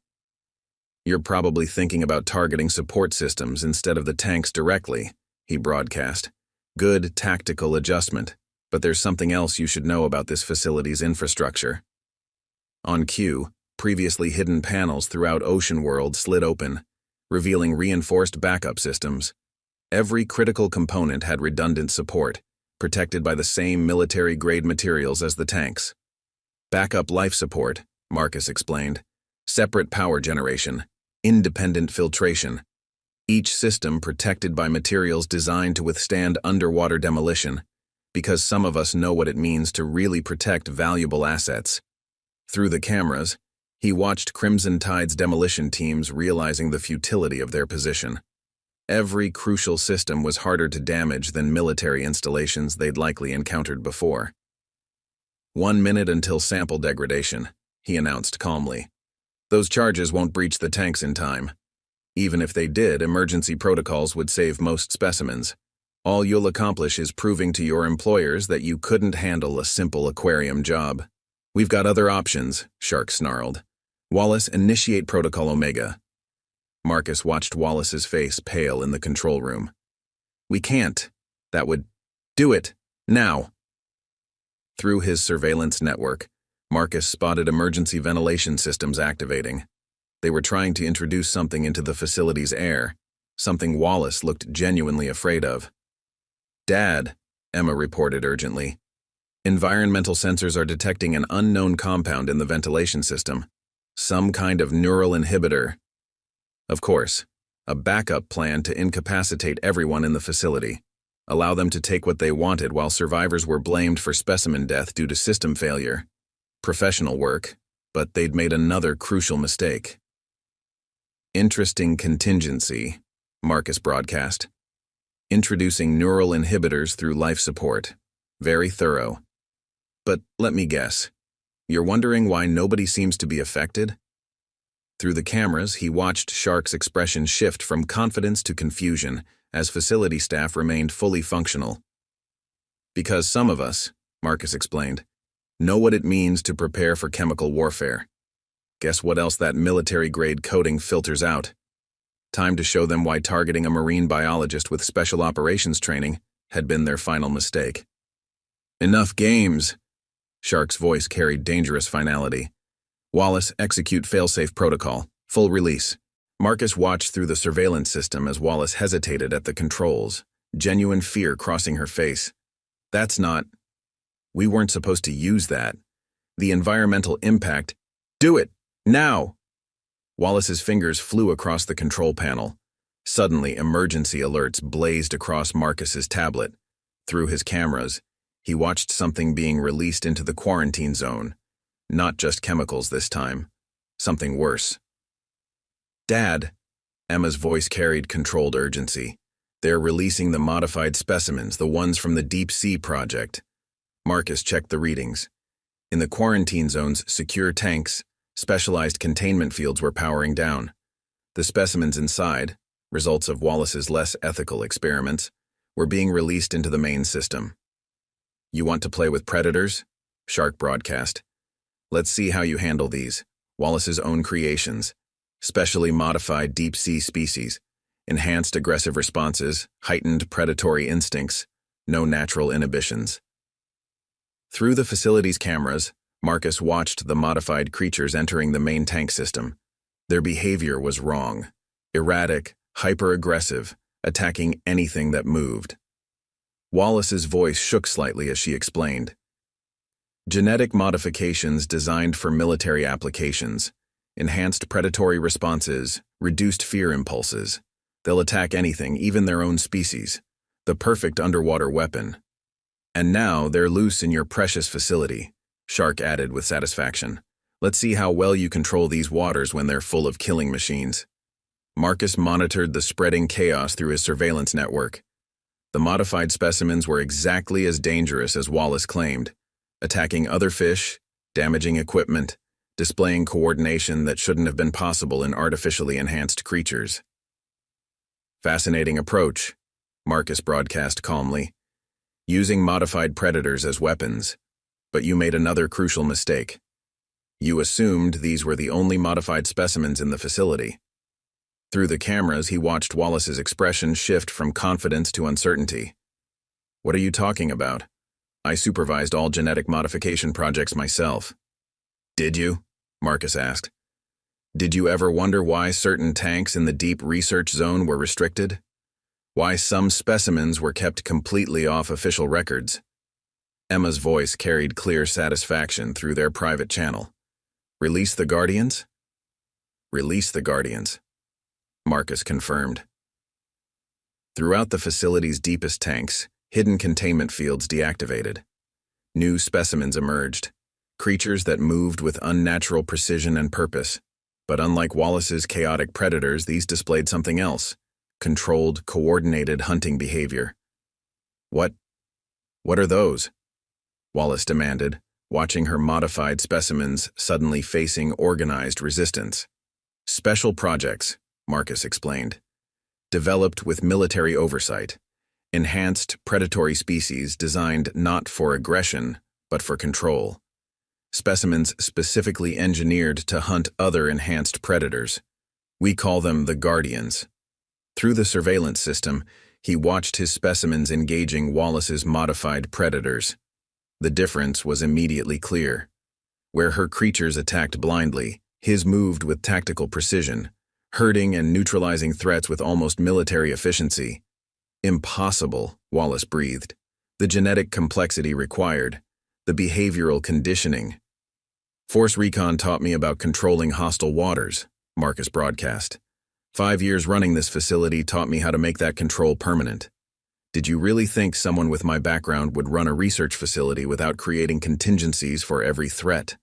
"You're probably thinking about targeting support systems instead of the tanks directly," he broadcast. "Good tactical adjustment, but there's something else you should know about this facility's infrastructure." On cue, previously hidden panels throughout Ocean World slid open, revealing reinforced backup systems. Every critical component had redundant support, protected by the same military-grade materials as the tanks. "Backup life support," Marcus explained. "Separate power generation, independent filtration. Each system protected by materials designed to withstand underwater demolition, because some of us know what it means to really protect valuable assets." Through the cameras, he watched Crimson Tide's demolition teams realizing the futility of their position. Every crucial system was harder to damage than military installations they'd likely encountered before. "1 minute until sample degradation," he announced calmly. "Those charges won't breach the tanks in time. Even if they did, emergency protocols would save most specimens. All you'll accomplish is proving to your employers that you couldn't handle a simple aquarium job." "We've got other options," Shark snarled. "Wallace, initiate Protocol Omega." Marcus watched Wallace's face pale in the control room. "We can't. That would... Do it. Now." Through his surveillance network, Marcus spotted emergency ventilation systems activating. They were trying to introduce something into the facility's air, something Wallace looked genuinely afraid of. "Dad," Emma reported urgently. "Environmental sensors are detecting an unknown compound in the ventilation system. Some kind of neural inhibitor. Of course, a backup plan to incapacitate everyone in the facility. Allow them to take what they wanted while survivors were blamed for specimen death due to system failure. Professional work, but they'd made another crucial mistake." "Interesting contingency," Marcus broadcast. "Introducing neural inhibitors through life support. Very thorough. But let me guess. You're wondering why nobody seems to be affected?" Through the cameras, he watched Shark's expression shift from confidence to confusion as facility staff remained fully functional. "Because some of us," Marcus explained, "know what it means to prepare for chemical warfare. Guess what else that military-grade coating filters out? Time to show them why targeting a marine biologist with special operations training had been their final mistake." "Enough games." Shark's voice carried dangerous finality. "Wallace, execute failsafe protocol. Full release." Marcus watched through the surveillance system as Wallace hesitated at the controls, genuine fear crossing her face. "That's not... We weren't supposed to use that. The environmental impact... Do it! Now!" Wallace's fingers flew across the control panel. Suddenly, emergency alerts blazed across Marcus's tablet. Through his cameras, he watched something being released into the quarantine zone. Not just chemicals this time. Something worse. "Dad," Emma's voice carried controlled urgency. "They're releasing the modified specimens, the ones from the Deep Sea Project." Marcus checked the readings. In the quarantine zone's secure tanks, specialized containment fields were powering down. The specimens inside, results of Wallace's less ethical experiments, were being released into the main system. "You want to play with predators?" Shark broadcast. "Let's see how you handle these. Wallace's own creations. Specially modified deep-sea species. Enhanced aggressive responses, heightened predatory instincts, no natural inhibitions." Through the facility's cameras, Marcus watched the modified creatures entering the main tank system. Their behavior was wrong. Erratic, hyper-aggressive, attacking anything that moved. Wallace's voice shook slightly as she explained. Genetic modifications designed for military applications, enhanced predatory responses, reduced fear impulses. They'll attack anything, even their own species. The perfect underwater weapon. And now they're loose in your precious facility, Shark added with satisfaction. Let's see how well you control these waters when they're full of killing machines. Marcus monitored the spreading chaos through his surveillance network. The modified specimens were exactly as dangerous as Wallace claimed, attacking other fish, damaging equipment, displaying coordination that shouldn't have been possible in artificially enhanced creatures. Fascinating approach, Marcus broadcast calmly. Using modified predators as weapons. But you made another crucial mistake. You assumed these were the only modified specimens in the facility. Through the cameras, he watched Wallace's expression shift from confidence to uncertainty. What are you talking about? I supervised all genetic modification projects myself. Did you? Marcus asked. Did you ever wonder why certain tanks in the deep research zone were restricted? Why some specimens were kept completely off official records? Emma's voice carried clear satisfaction through their private channel. Release the Guardians? Release the Guardians, Marcus confirmed. Throughout the facility's deepest tanks, hidden containment fields deactivated. New specimens emerged, creatures that moved with unnatural precision and purpose. But unlike Wallace's chaotic predators, these displayed something else. Controlled, coordinated hunting behavior. What are those? Wallace demanded, watching her modified specimens suddenly facing organized resistance. Special projects, Marcus explained. Developed with military oversight. Enhanced predatory species designed not for aggression, but for control. Specimens specifically engineered to hunt other enhanced predators. We call them the Guardians. Through the surveillance system, he watched his specimens engaging Wallace's modified predators. The difference was immediately clear. Where her creatures attacked blindly, his moved with tactical precision, hurting and neutralizing threats with almost military efficiency. Impossible, Wallace breathed. The genetic complexity required. The behavioral conditioning. Force Recon taught me about controlling hostile waters, Marcus broadcast. 5 years running this facility taught me how to make that control permanent. Did you really think someone with my background would run a research facility without creating contingencies for every threat?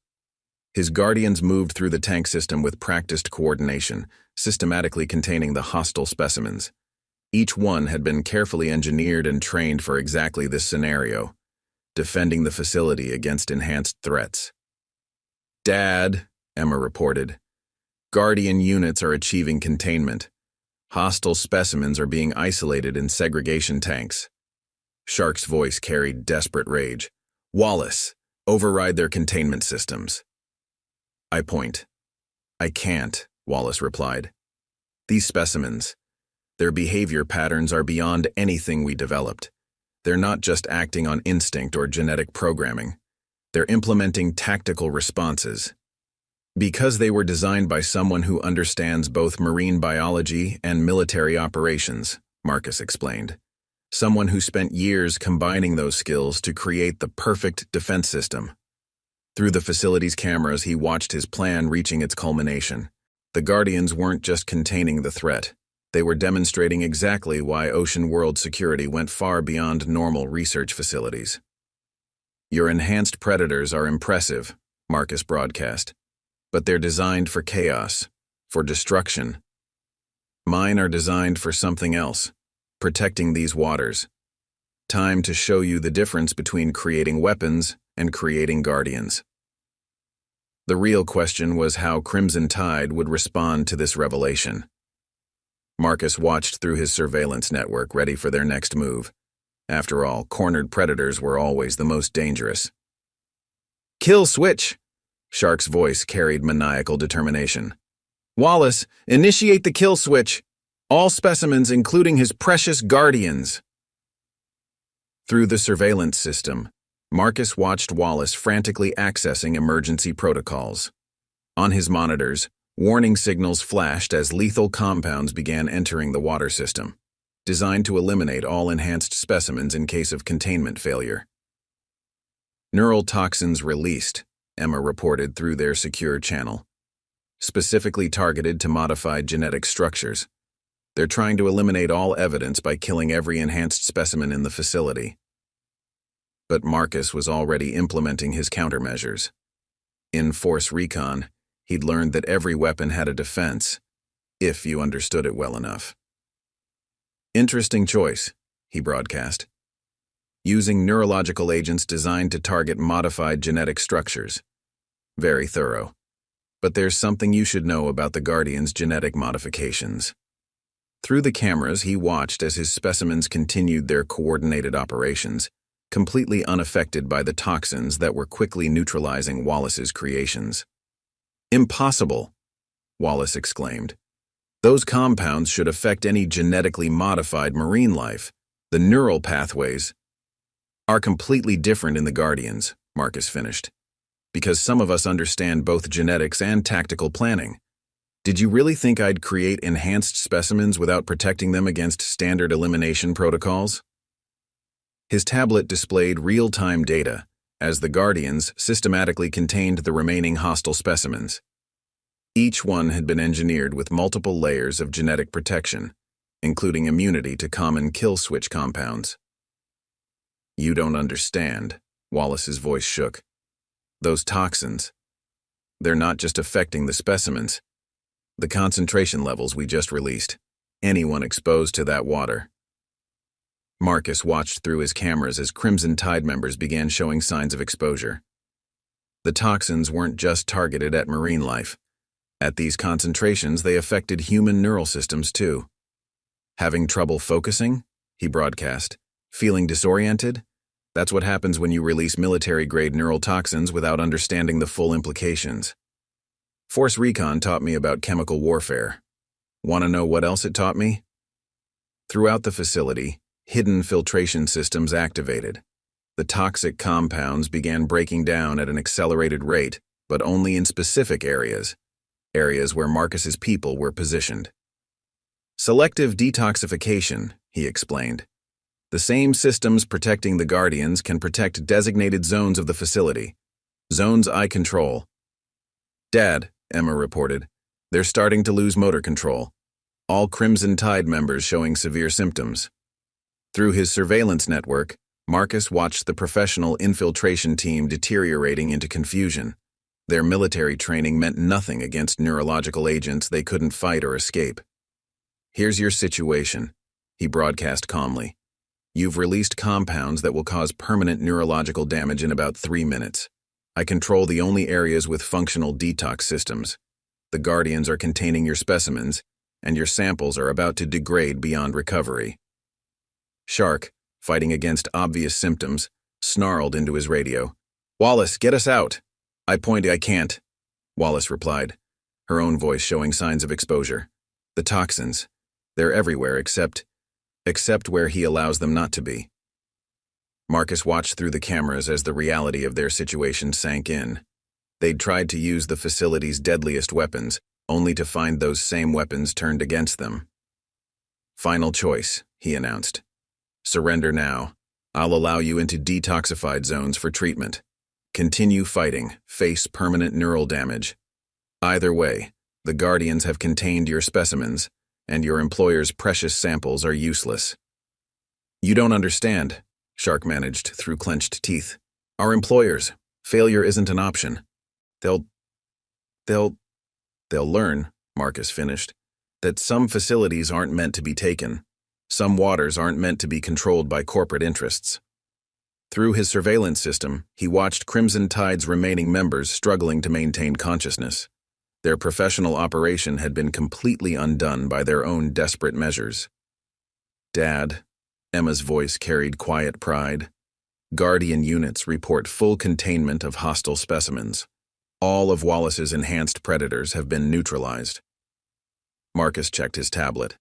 His Guardians moved through the tank system with practiced coordination, systematically containing the hostile specimens. Each one had been carefully engineered and trained for exactly this scenario, defending the facility against enhanced threats. Dad, Emma reported. Guardian units are achieving containment. Hostile specimens are being isolated in segregation tanks. Shark's voice carried desperate rage. Wallace, override their containment systems. I point. I can't, Wallace replied. These specimens, their behavior patterns are beyond anything we developed. They're not just acting on instinct or genetic programming. They're implementing tactical responses. Because they were designed by someone who understands both marine biology and military operations, Marcus explained. Someone who spent years combining those skills to create the perfect defense system. Through the facility's cameras, he watched his plan reaching its culmination. The Guardians weren't just containing the threat. They were demonstrating exactly why ocean world security went far beyond normal research facilities. Your enhanced predators are impressive, Marcus broadcast. But they're designed for chaos, for destruction. Mine are designed for something else, protecting these waters. Time to show you the difference between creating weapons and creating Guardians. The real question was how Crimson Tide would respond to this revelation. Marcus watched through his surveillance network, ready for their next move. After all, cornered predators were always the most dangerous. Kill switch! Shark's voice carried maniacal determination. Wallace, initiate the kill switch. All specimens, including his precious Guardians. Through the surveillance system, Marcus watched Wallace frantically accessing emergency protocols. On his monitors, warning signals flashed as lethal compounds began entering the water system. designed to eliminate all enhanced specimens in case of containment failure. Neural toxins released, Emma reported through their secure channel. Specifically targeted to modified genetic structures. They're trying to eliminate all evidence by killing every enhanced specimen in the facility. But Marcus was already implementing his countermeasures. In Force Recon, he'd learned that every weapon had a defense, if you understood it well enough. Interesting choice, he broadcast. Using neurological agents designed to target modified genetic structures. Very thorough. But there's something you should know about the Guardian's genetic modifications. Through the cameras, he watched as his specimens continued their coordinated operations, completely unaffected by the toxins that were quickly neutralizing Wallace's creations. Impossible, Wallace exclaimed. Those compounds should affect any genetically modified marine life. The neural pathways are completely different in the Guardians, Marcus finished. Because some of us understand both genetics and tactical planning. Did you really think I'd create enhanced specimens without protecting them against standard elimination protocols? His tablet displayed real-time data, as the Guardians systematically contained the remaining hostile specimens. Each one had been engineered with multiple layers of genetic protection, including immunity to common kill switch compounds. You don't understand, Wallace's voice shook. Those toxins, they're not just affecting the specimens. The concentration levels we just released, anyone exposed to that water. Marcus watched through his cameras as Crimson Tide members began showing signs of exposure. The toxins weren't just targeted at marine life. At these concentrations, they affected human neural systems too. Having trouble focusing? He broadcast. Feeling disoriented? That's what happens when you release military-grade neural toxins without understanding the full implications. Force Recon taught me about chemical warfare. Want to know what else it taught me? Throughout the facility, hidden filtration systems activated. The toxic compounds began breaking down at an accelerated rate, but only in specific areas where Marcus's people were positioned. Selective detoxification, he explained. The same systems protecting the Guardians can protect designated zones of the facility. Zones I control. Dad, Emma reported, they're starting to lose motor control. All Crimson Tide members showing severe symptoms. Through his surveillance network, Marcus watched the professional infiltration team deteriorating into confusion. Their military training meant nothing against neurological agents they couldn't fight or escape. Here's your situation, he broadcast calmly. You've released compounds that will cause permanent neurological damage in about 3 minutes. I control the only areas with functional detox systems. The Guardians are containing your specimens, and your samples are about to degrade beyond recovery. Shark, fighting against obvious symptoms, snarled into his radio. Wallace, get us out! I can't, Wallace replied, her own voice showing signs of exposure. The toxins, they're everywhere except where he allows them not to be. Marcus watched through the cameras as the reality of their situation sank in. They'd tried to use the facility's deadliest weapons, only to find those same weapons turned against them. Final choice, he announced. Surrender now. I'll allow you into detoxified zones for treatment. Continue fighting, face permanent neural damage. Either way, the Guardians have contained your specimens, and your employer's precious samples are useless. You don't understand, Shark managed through clenched teeth. Our employers, failure isn't an option. They'll learn, Marcus finished, that some facilities aren't meant to be taken. Some waters aren't meant to be controlled by corporate interests. Through his surveillance system, he watched Crimson Tide's remaining members struggling to maintain consciousness. Their professional operation had been completely undone by their own desperate measures. Dad, Emma's voice carried quiet pride. Guardian units report full containment of hostile specimens. All of Wallace's enhanced predators have been neutralized. Marcus checked his tablet.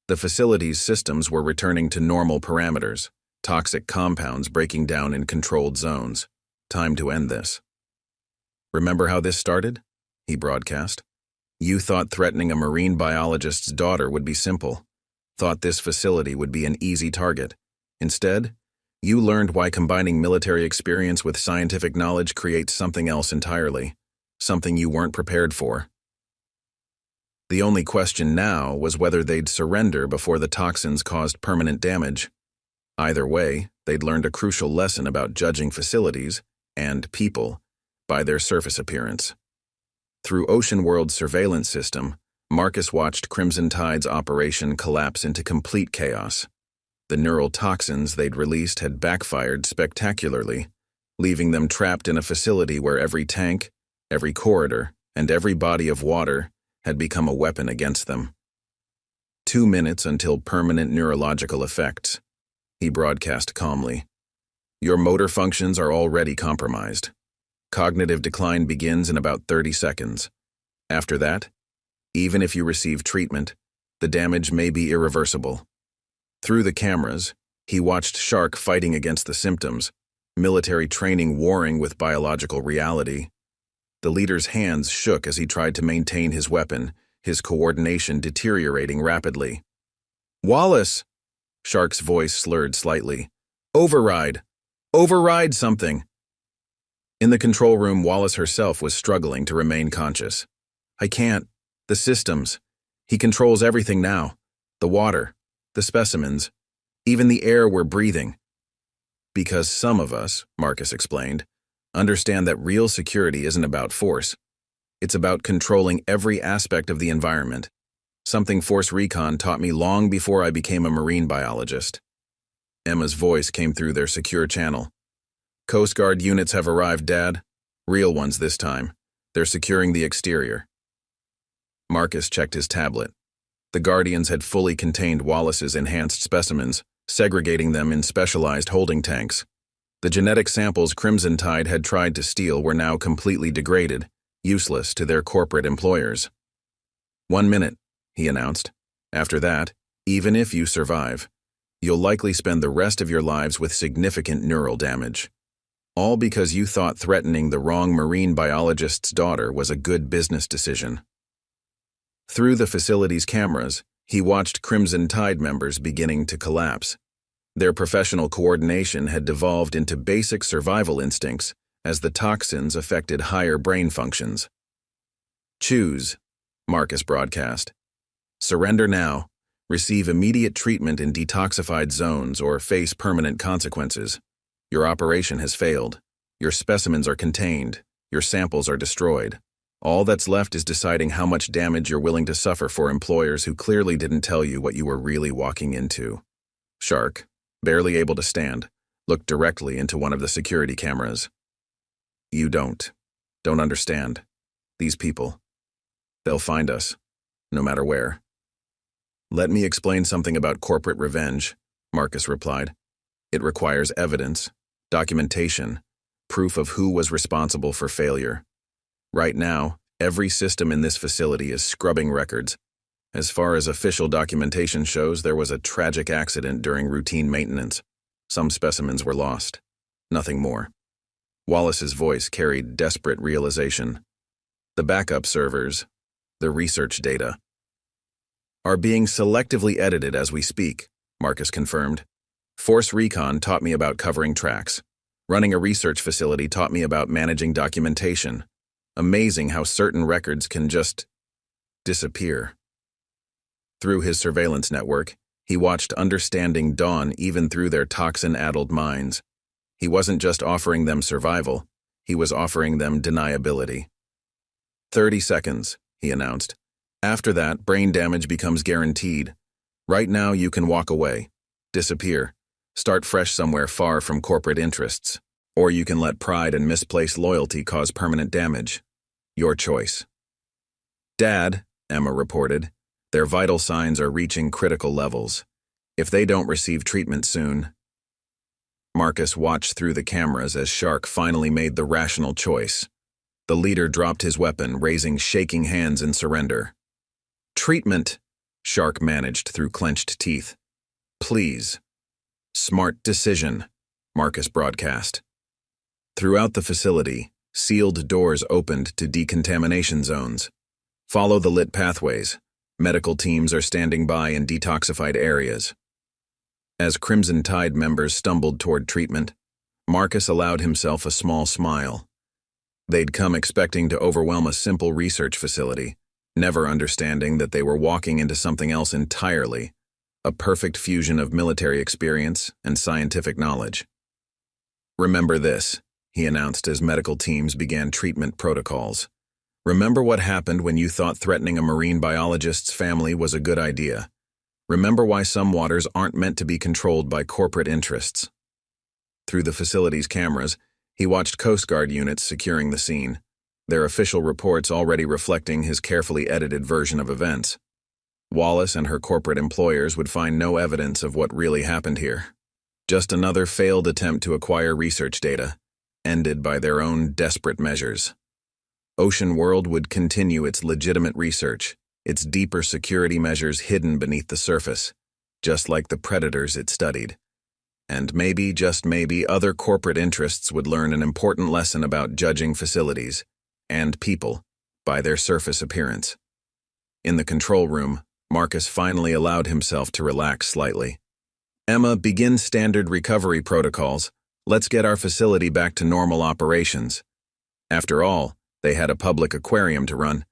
The facility's systems were returning to normal parameters, toxic compounds breaking down in controlled zones. Time to end this. Remember how this started? He broadcast. You thought threatening a marine biologist's daughter would be simple. thought this facility would be an easy target. Instead, you learned why combining military experience with scientific knowledge creates something else entirely, something you weren't prepared for. The only question now was whether they'd surrender before the toxins caused permanent damage. Either way, they'd learned a crucial lesson about judging facilities, and people, by their surface appearance. Through Ocean World's surveillance system, Marcus watched Crimson Tide's operation collapse into complete chaos. The neural toxins they'd released had backfired spectacularly, leaving them trapped in a facility where every tank, every corridor, and every body of water had become a weapon against them. 2 minutes until permanent neurological effects, he broadcast calmly. Your motor functions are already compromised. Cognitive decline begins in about 30 seconds. After that, even if you receive treatment, the damage may be irreversible. Through the cameras, he watched Shark fighting against the symptoms, military training warring with biological reality. The leader's hands shook as he tried to maintain his weapon, his coordination deteriorating rapidly. "Wallace!" Shark's voice slurred slightly. "Override! Override something!" In the control room, Wallace herself was struggling to remain conscious. "I can't. The systems. He controls everything now. The water, the specimens, even the air we're breathing." "Because some of us," Marcus explained, "understand that real security isn't about force. It's about controlling every aspect of the environment. Something Force Recon taught me long before I became a marine biologist." Emma's voice came through their secure channel. "Coast Guard units have arrived, Dad. Real ones this time. They're securing the exterior." Marcus checked his tablet. The Guardians had fully contained Wallace's enhanced specimens, segregating them in specialized holding tanks. The genetic samples Crimson Tide had tried to steal were now completely degraded, useless to their corporate employers. 1 minute, he announced. "After that, even if you survive, you'll likely spend the rest of your lives with significant neural damage. All because you thought threatening the wrong marine biologist's daughter was a good business decision." Through the facility's cameras, he watched Crimson Tide members beginning to collapse. Their professional coordination had devolved into basic survival instincts as the toxins affected higher brain functions. "Choose," Marcus broadcast. "Surrender now, receive immediate treatment in detoxified zones, or face permanent consequences. Your operation has failed. Your specimens are contained. Your samples are destroyed. All that's left is deciding how much damage you're willing to suffer for employers who clearly didn't tell you what you were really walking into." Shark, barely able to stand, looked directly into one of the security cameras. "You don't understand. These people, they'll find us, no matter where." "Let me explain something about corporate revenge," Marcus replied. "It requires evidence, documentation, proof of who was responsible for failure. Right now, every system in this facility is scrubbing records. As far as official documentation shows, there was a tragic accident during routine maintenance. Some specimens were lost. Nothing more." Wallace's voice carried desperate realization. "The backup servers, the research data, are being selectively edited as we speak," Marcus confirmed. "Force Recon taught me about covering tracks. Running a research facility taught me about managing documentation. Amazing how certain records can just disappear." Through his surveillance network, he watched understanding dawn even through their toxin-addled minds. He wasn't just offering them survival, he was offering them deniability. 30 seconds, he announced. "After that, brain damage becomes guaranteed. Right now, you can walk away, disappear, start fresh somewhere far from corporate interests, or you can let pride and misplaced loyalty cause permanent damage. Your choice." "Dad," Emma reported, "their vital signs are reaching critical levels. If they don't receive treatment soon..." Marcus watched through the cameras as Shark finally made the rational choice. The leader dropped his weapon, raising shaking hands in surrender. "Treatment," Shark managed through clenched teeth. "Please." "Smart decision," Marcus broadcast. Throughout the facility, sealed doors opened to decontamination zones. "Follow the lit pathways. Medical teams are standing by in detoxified areas. As Crimson Tide members stumbled toward treatment, Marcus allowed himself a small smile. They'd come expecting to overwhelm a simple research facility, never understanding that they were walking into something else entirely, a perfect fusion of military experience and scientific knowledge. "Remember this," he announced as medical teams began treatment protocols. "Remember what happened when you thought threatening a marine biologist's family was a good idea. Remember why some waters aren't meant to be controlled by corporate interests." Through the facility's cameras, he watched Coast Guard units securing the scene, their official reports already reflecting his carefully edited version of events. Wallace and her corporate employers would find no evidence of what really happened here. Just another failed attempt to acquire research data, ended by their own desperate measures. Ocean World would continue its legitimate research, its deeper security measures hidden beneath the surface, just like the predators it studied. And maybe, just maybe, other corporate interests would learn an important lesson about judging facilities and people by their surface appearance. In the control room, Marcus finally allowed himself to relax slightly. "Emma, begin standard recovery protocols. Let's get our facility back to normal operations." After all, they had a public aquarium to run.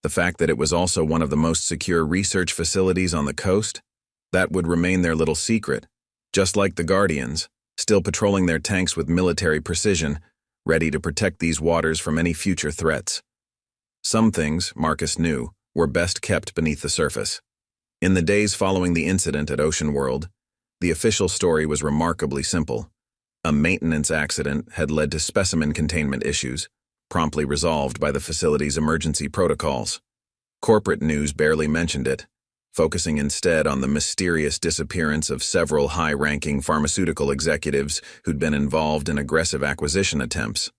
The fact that it was also one of the most secure research facilities on the coast, that would remain their little secret, just like the Guardians, still patrolling their tanks with military precision, ready to protect these waters from any future threats. Some things, Marcus knew, were best kept beneath the surface. In the days following the incident at Ocean World, the official story was remarkably simple. A maintenance accident had led to specimen containment issues, promptly resolved by the facility's emergency protocols. Corporate news barely mentioned it, focusing instead on the mysterious disappearance of several high-ranking pharmaceutical executives who'd been involved in aggressive acquisition attempts.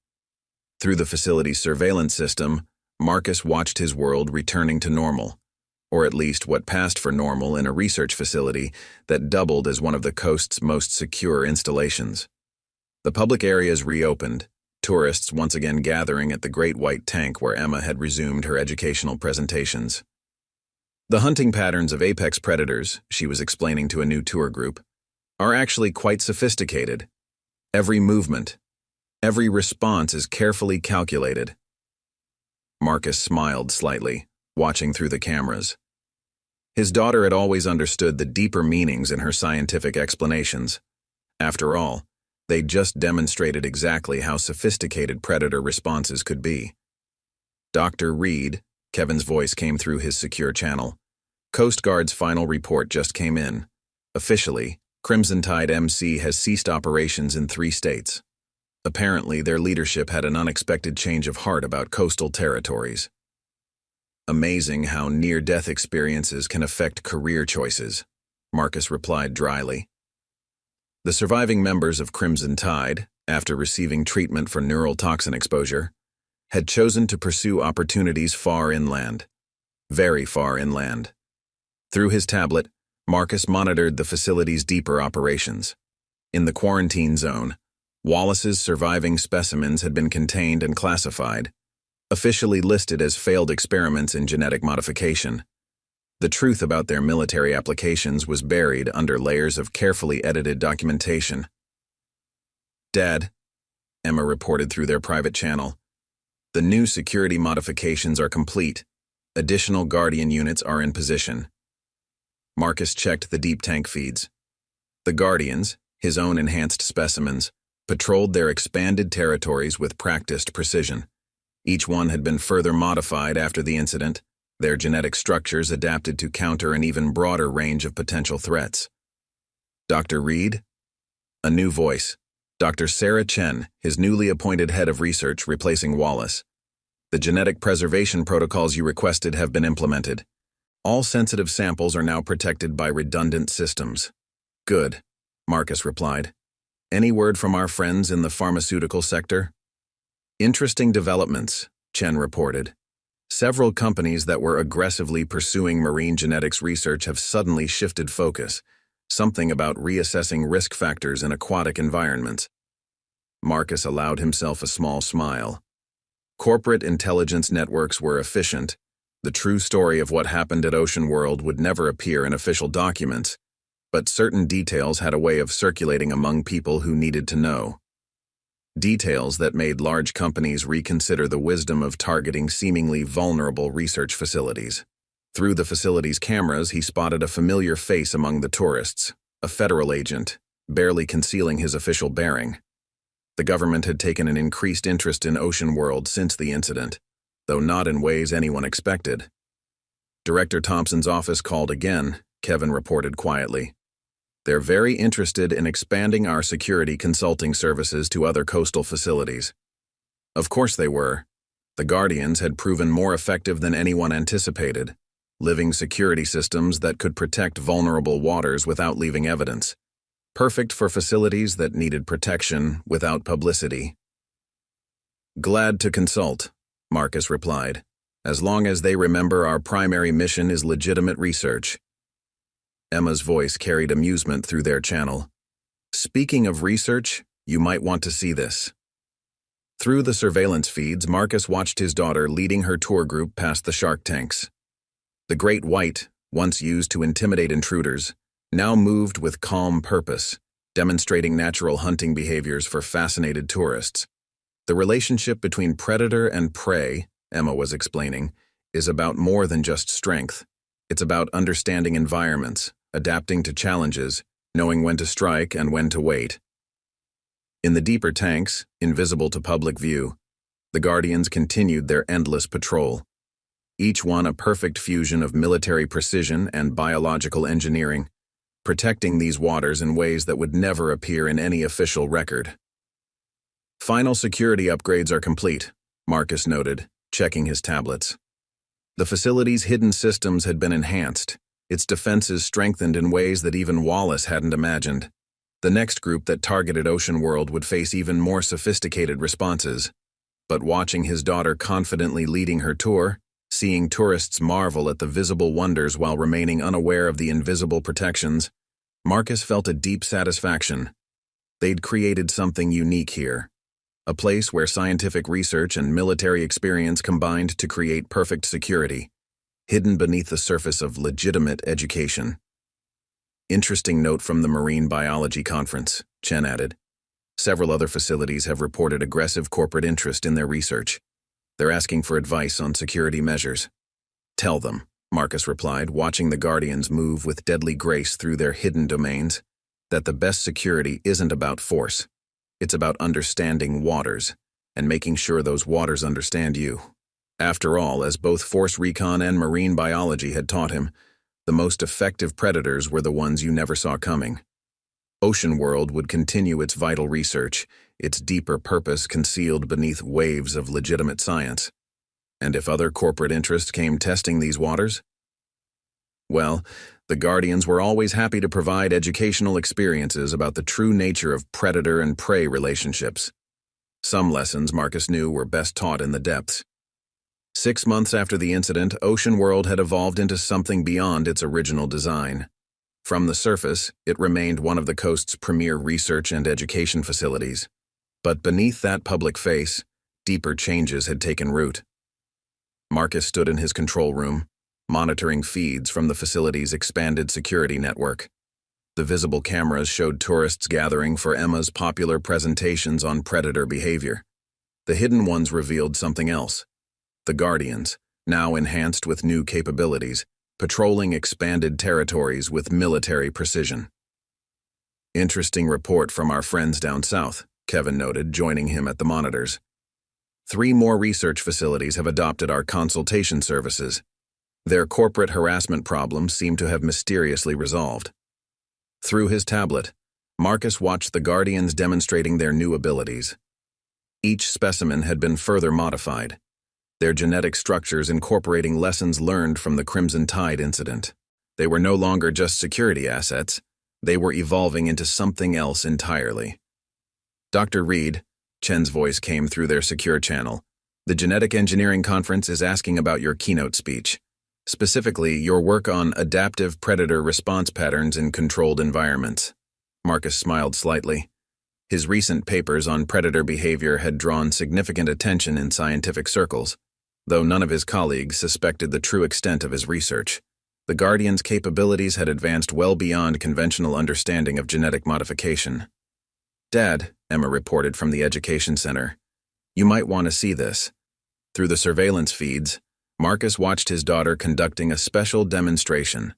Through the facility's surveillance system, Marcus watched his world returning to normal, or at least what passed for normal in a research facility that doubled as one of the coast's most secure installations. The public areas reopened, tourists once again gathering at the Great White Tank where Emma had resumed her educational presentations. "The hunting patterns of apex predators," she was explaining to a new tour group, "are actually quite sophisticated. Every movement, every response is carefully calculated." Marcus smiled slightly, watching through the cameras. His daughter had always understood the deeper meanings in her scientific explanations. After all, they'd just demonstrated exactly how sophisticated predator responses could be. "Dr. Reid," Kevin's voice came through his secure channel. "Coast Guard's final report just came in. Officially, Crimson Tide MC has ceased operations in 3 states. Apparently, their leadership had an unexpected change of heart about coastal territories." "Amazing how near-death experiences can affect career choices," Marcus replied dryly. The surviving members of Crimson Tide, after receiving treatment for neural toxin exposure, had chosen to pursue opportunities far inland. Very far inland. Through his tablet, Marcus monitored the facility's deeper operations. In the quarantine zone, Wallace's surviving specimens had been contained and classified, officially listed as failed experiments in genetic modification. The truth about their military applications was buried under layers of carefully edited documentation. "Dad," Emma reported through their private channel, "the new security modifications are complete. Additional Guardian units are in position." Marcus checked the deep tank feeds. The Guardians, his own enhanced specimens, patrolled their expanded territories with practiced precision. Each one had been further modified after the incident, their genetic structures adapted to counter an even broader range of potential threats. "Dr. Reid?" A new voice. Dr. Sarah Chen, his newly appointed head of research, replacing Wallace. "The genetic preservation protocols you requested have been implemented. All sensitive samples are now protected by redundant systems." "Good," Marcus replied. "Any word from our friends in the pharmaceutical sector?" "Interesting developments," Chen reported. "Several companies that were aggressively pursuing marine genetics research have suddenly shifted focus, something about reassessing risk factors in aquatic environments." Marcus allowed himself a small smile. Corporate intelligence networks were efficient, The true story of what happened at Ocean World would never appear in official documents, but certain details had a way of circulating among people who needed to know. Details that made large companies reconsider the wisdom of targeting seemingly vulnerable research facilities. Through the facility's cameras, he spotted a familiar face among the tourists, a federal agent, barely concealing his official bearing. The government had taken an increased interest in Ocean World since the incident, though not in ways anyone expected. Director Thompson's office called again, Kevin reported quietly. They're very interested in expanding our security consulting services to other coastal facilities. Of course they were. The Guardians had proven more effective than anyone anticipated, living security systems that could protect vulnerable waters without leaving evidence. Perfect for facilities that needed protection without publicity. Glad to consult, Marcus replied, as long as they remember our primary mission is legitimate research. Emma's voice carried amusement through their channel. Speaking of research, you might want to see this. Through the surveillance feeds, Marcus watched his daughter leading her tour group past the shark tanks. The great white, once used to intimidate intruders, now moved with calm purpose, demonstrating natural hunting behaviors for fascinated tourists. The relationship between predator and prey, Emma was explaining, is about more than just strength. It's about understanding environments, adapting to challenges, knowing when to strike and when to wait. In the deeper tanks, invisible to public view, the Guardians continued their endless patrol, each one a perfect fusion of military precision and biological engineering, protecting these waters in ways that would never appear in any official record. Final security upgrades are complete, Marcus noted, checking his tablets. The facility's hidden systems had been enhanced, its defenses strengthened in ways that even Wallace hadn't imagined. The next group that targeted Ocean World would face even more sophisticated responses. But watching his daughter confidently leading her tour, seeing tourists marvel at the visible wonders while remaining unaware of the invisible protections, Marcus felt a deep satisfaction. They'd created something unique here. A place where scientific research and military experience combined to create perfect security, hidden beneath the surface of legitimate education. Interesting note from the Marine Biology Conference, Chen added. Several other facilities have reported aggressive corporate interest in their research. They're asking for advice on security measures. Tell them, Marcus replied, watching the Guardians move with deadly grace through their hidden domains, that the best security isn't about force. It's about understanding waters, and making sure those waters understand you. After all, as both Force Recon and Marine Biology had taught him, the most effective predators were the ones you never saw coming. Ocean World would continue its vital research, its deeper purpose concealed beneath waves of legitimate science. And if other corporate interests came testing these waters? Well, the Guardians were always happy to provide educational experiences about the true nature of predator and prey relationships. Some lessons, Marcus knew, were best taught in the depths. 6 months after the incident, Ocean World had evolved into something beyond its original design. From the surface, it remained one of the coast's premier research and education facilities. But beneath that public face, deeper changes had taken root. Marcus stood in his control room, monitoring feeds from the facility's expanded security network. The visible cameras showed tourists gathering for Emma's popular presentations on predator behavior. The hidden ones revealed something else. The Guardians, now enhanced with new capabilities, patrolling expanded territories with military precision. Interesting report from our friends down south, Kevin noted, joining him at the monitors. 3 more research facilities have adopted our consultation services. Their corporate harassment problems seem to have mysteriously resolved. Through his tablet, Marcus watched the Guardians demonstrating their new abilities. Each specimen had been further modified, their genetic structures incorporating lessons learned from the Crimson Tide incident. They were no longer just security assets, they were evolving into something else entirely. Dr. Reid, Chen's voice came through their secure channel. The Genetic Engineering Conference is asking about your keynote speech. Specifically, your work on adaptive predator response patterns in controlled environments. Marcus smiled slightly. His recent papers on predator behavior had drawn significant attention in scientific circles. though none of his colleagues suspected the true extent of his research. The Guardian's capabilities had advanced well beyond conventional understanding of genetic modification. "Dad," Emma reported from the education center, "you might want to see this." Through the surveillance feeds, Marcus watched his daughter conducting a special demonstration.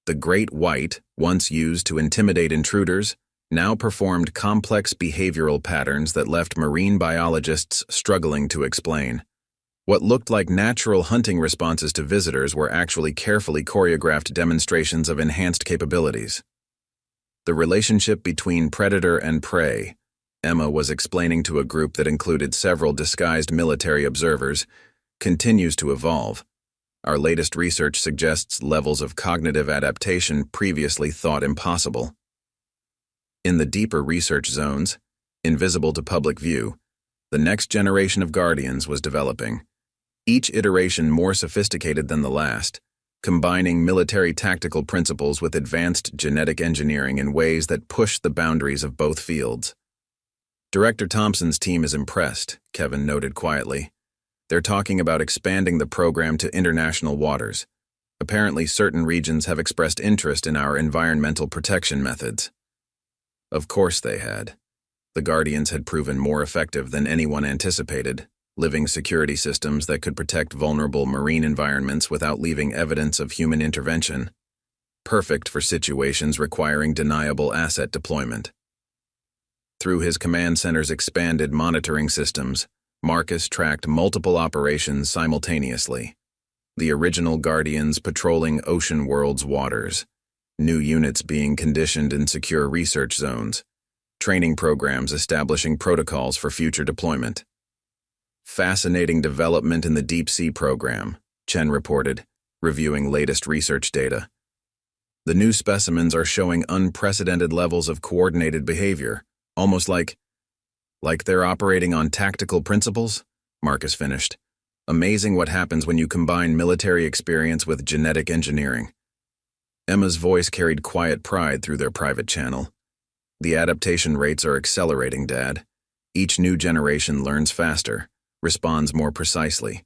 The Great White, once used to intimidate intruders, now performed complex behavioral patterns that left marine biologists struggling to explain. What looked like natural hunting responses to visitors were actually carefully choreographed demonstrations of enhanced capabilities. The relationship between predator and prey, Emma was explaining to a group that included several disguised military observers, continues to evolve. Our latest research suggests levels of cognitive adaptation previously thought impossible. In the deeper research zones, invisible to public view, the next generation of Guardians was developing, each iteration more sophisticated than the last, combining military tactical principles with advanced genetic engineering in ways that push the boundaries of both fields. "Director Thompson's team is impressed," Kevin noted quietly. "They're talking about expanding the program to international waters. Apparently, certain regions have expressed interest in our environmental protection methods." Of course they had. The Guardians had proven more effective than anyone anticipated, living security systems that could protect vulnerable marine environments without leaving evidence of human intervention. Perfect for situations requiring deniable asset deployment. Through his command center's expanded monitoring systems, Marcus tracked multiple operations simultaneously. The original Guardians patrolling Ocean World's waters, new units being conditioned in secure research zones, training programs establishing protocols for future deployment. "Fascinating development in the Deep Sea program," Chen reported, reviewing latest research data. "The new specimens are showing unprecedented levels of coordinated behavior, almost like they're operating on tactical principles," Marcus finished. "Amazing what happens when you combine military experience with genetic engineering." Emma's voice carried quiet pride through their private channel. "The adaptation rates are accelerating, Dad. Each new generation learns faster, responds more precisely.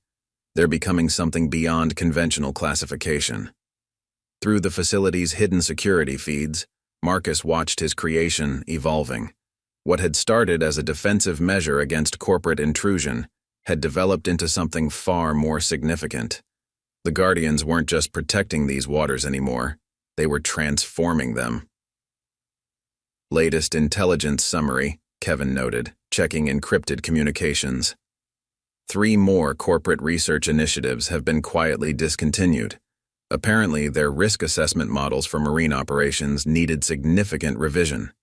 They're becoming something beyond conventional classification." Through the facility's hidden security feeds, Marcus watched his creation evolving. What had started as a defensive measure against corporate intrusion had developed into something far more significant. The Guardians weren't just protecting these waters anymore, they were transforming them. "Latest intelligence summary," Kevin noted, checking encrypted communications. 3 more corporate research initiatives have been quietly discontinued. Apparently, their risk assessment models for marine operations needed significant revision.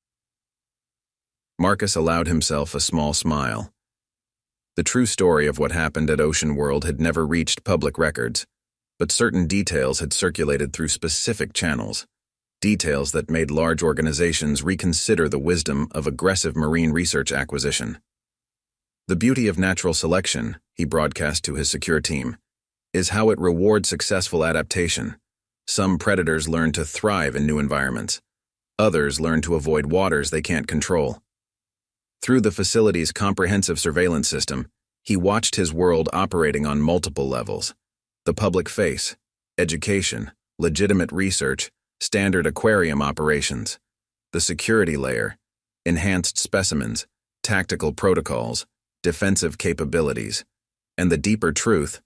Marcus allowed himself a small smile. The true story of what happened at Ocean World had never reached public records, but certain details had circulated through specific channels, details that made large organizations reconsider the wisdom of aggressive marine research acquisition. "The beauty of natural selection," he broadcast to his secure team, "is how it rewards successful adaptation. Some predators learn to thrive in new environments. Others learn to avoid waters they can't control." Through the facility's comprehensive surveillance system, he watched his world operating on multiple levels: the public face, education, legitimate research, standard aquarium operations; the security layer, enhanced specimens, tactical protocols, defensive capabilities; and the deeper truth,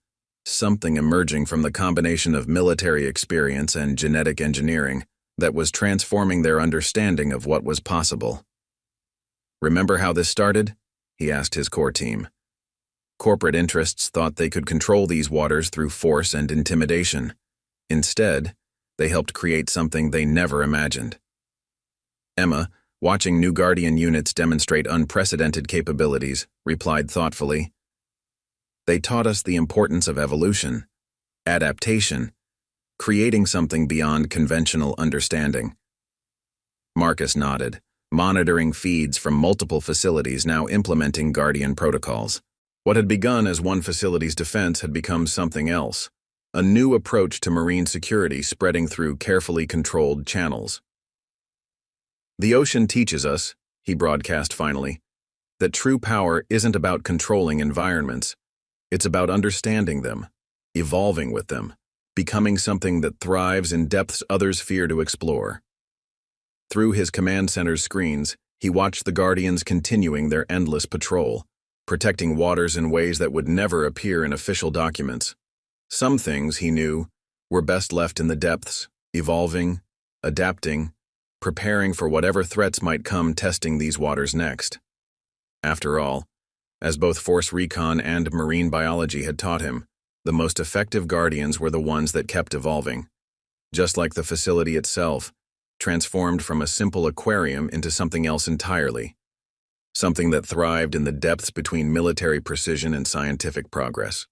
something emerging from the combination of military experience and genetic engineering that was transforming their understanding of what was possible. "Remember how this started?" he asked his core team. Corporate interests thought they could control these waters through force and intimidation. Instead, they helped create something they never imagined. Emma, watching new Guardian units demonstrate unprecedented capabilities, replied thoughtfully, "They taught us the importance of evolution, adaptation, creating something beyond conventional understanding." Marcus nodded, monitoring feeds from multiple facilities now implementing Guardian protocols. What had begun as one facility's defense had become something else, a new approach to marine security spreading through carefully controlled channels. "The ocean teaches us," he broadcast finally, "that true power isn't about controlling environments. It's about understanding them, evolving with them, becoming something that thrives in depths others fear to explore. Through his command center's screens, he watched the Guardians continuing their endless patrol, protecting waters in ways that would never appear in official documents. Some things, he knew, were best left in the depths, evolving, adapting, preparing for whatever threats might come testing these waters next. After all, as both Force Recon and marine biology had taught him, the most effective Guardians were the ones that kept evolving. Just like the facility itself, transformed from a simple aquarium into something else entirely. Something that thrived in the depths between military precision and scientific progress.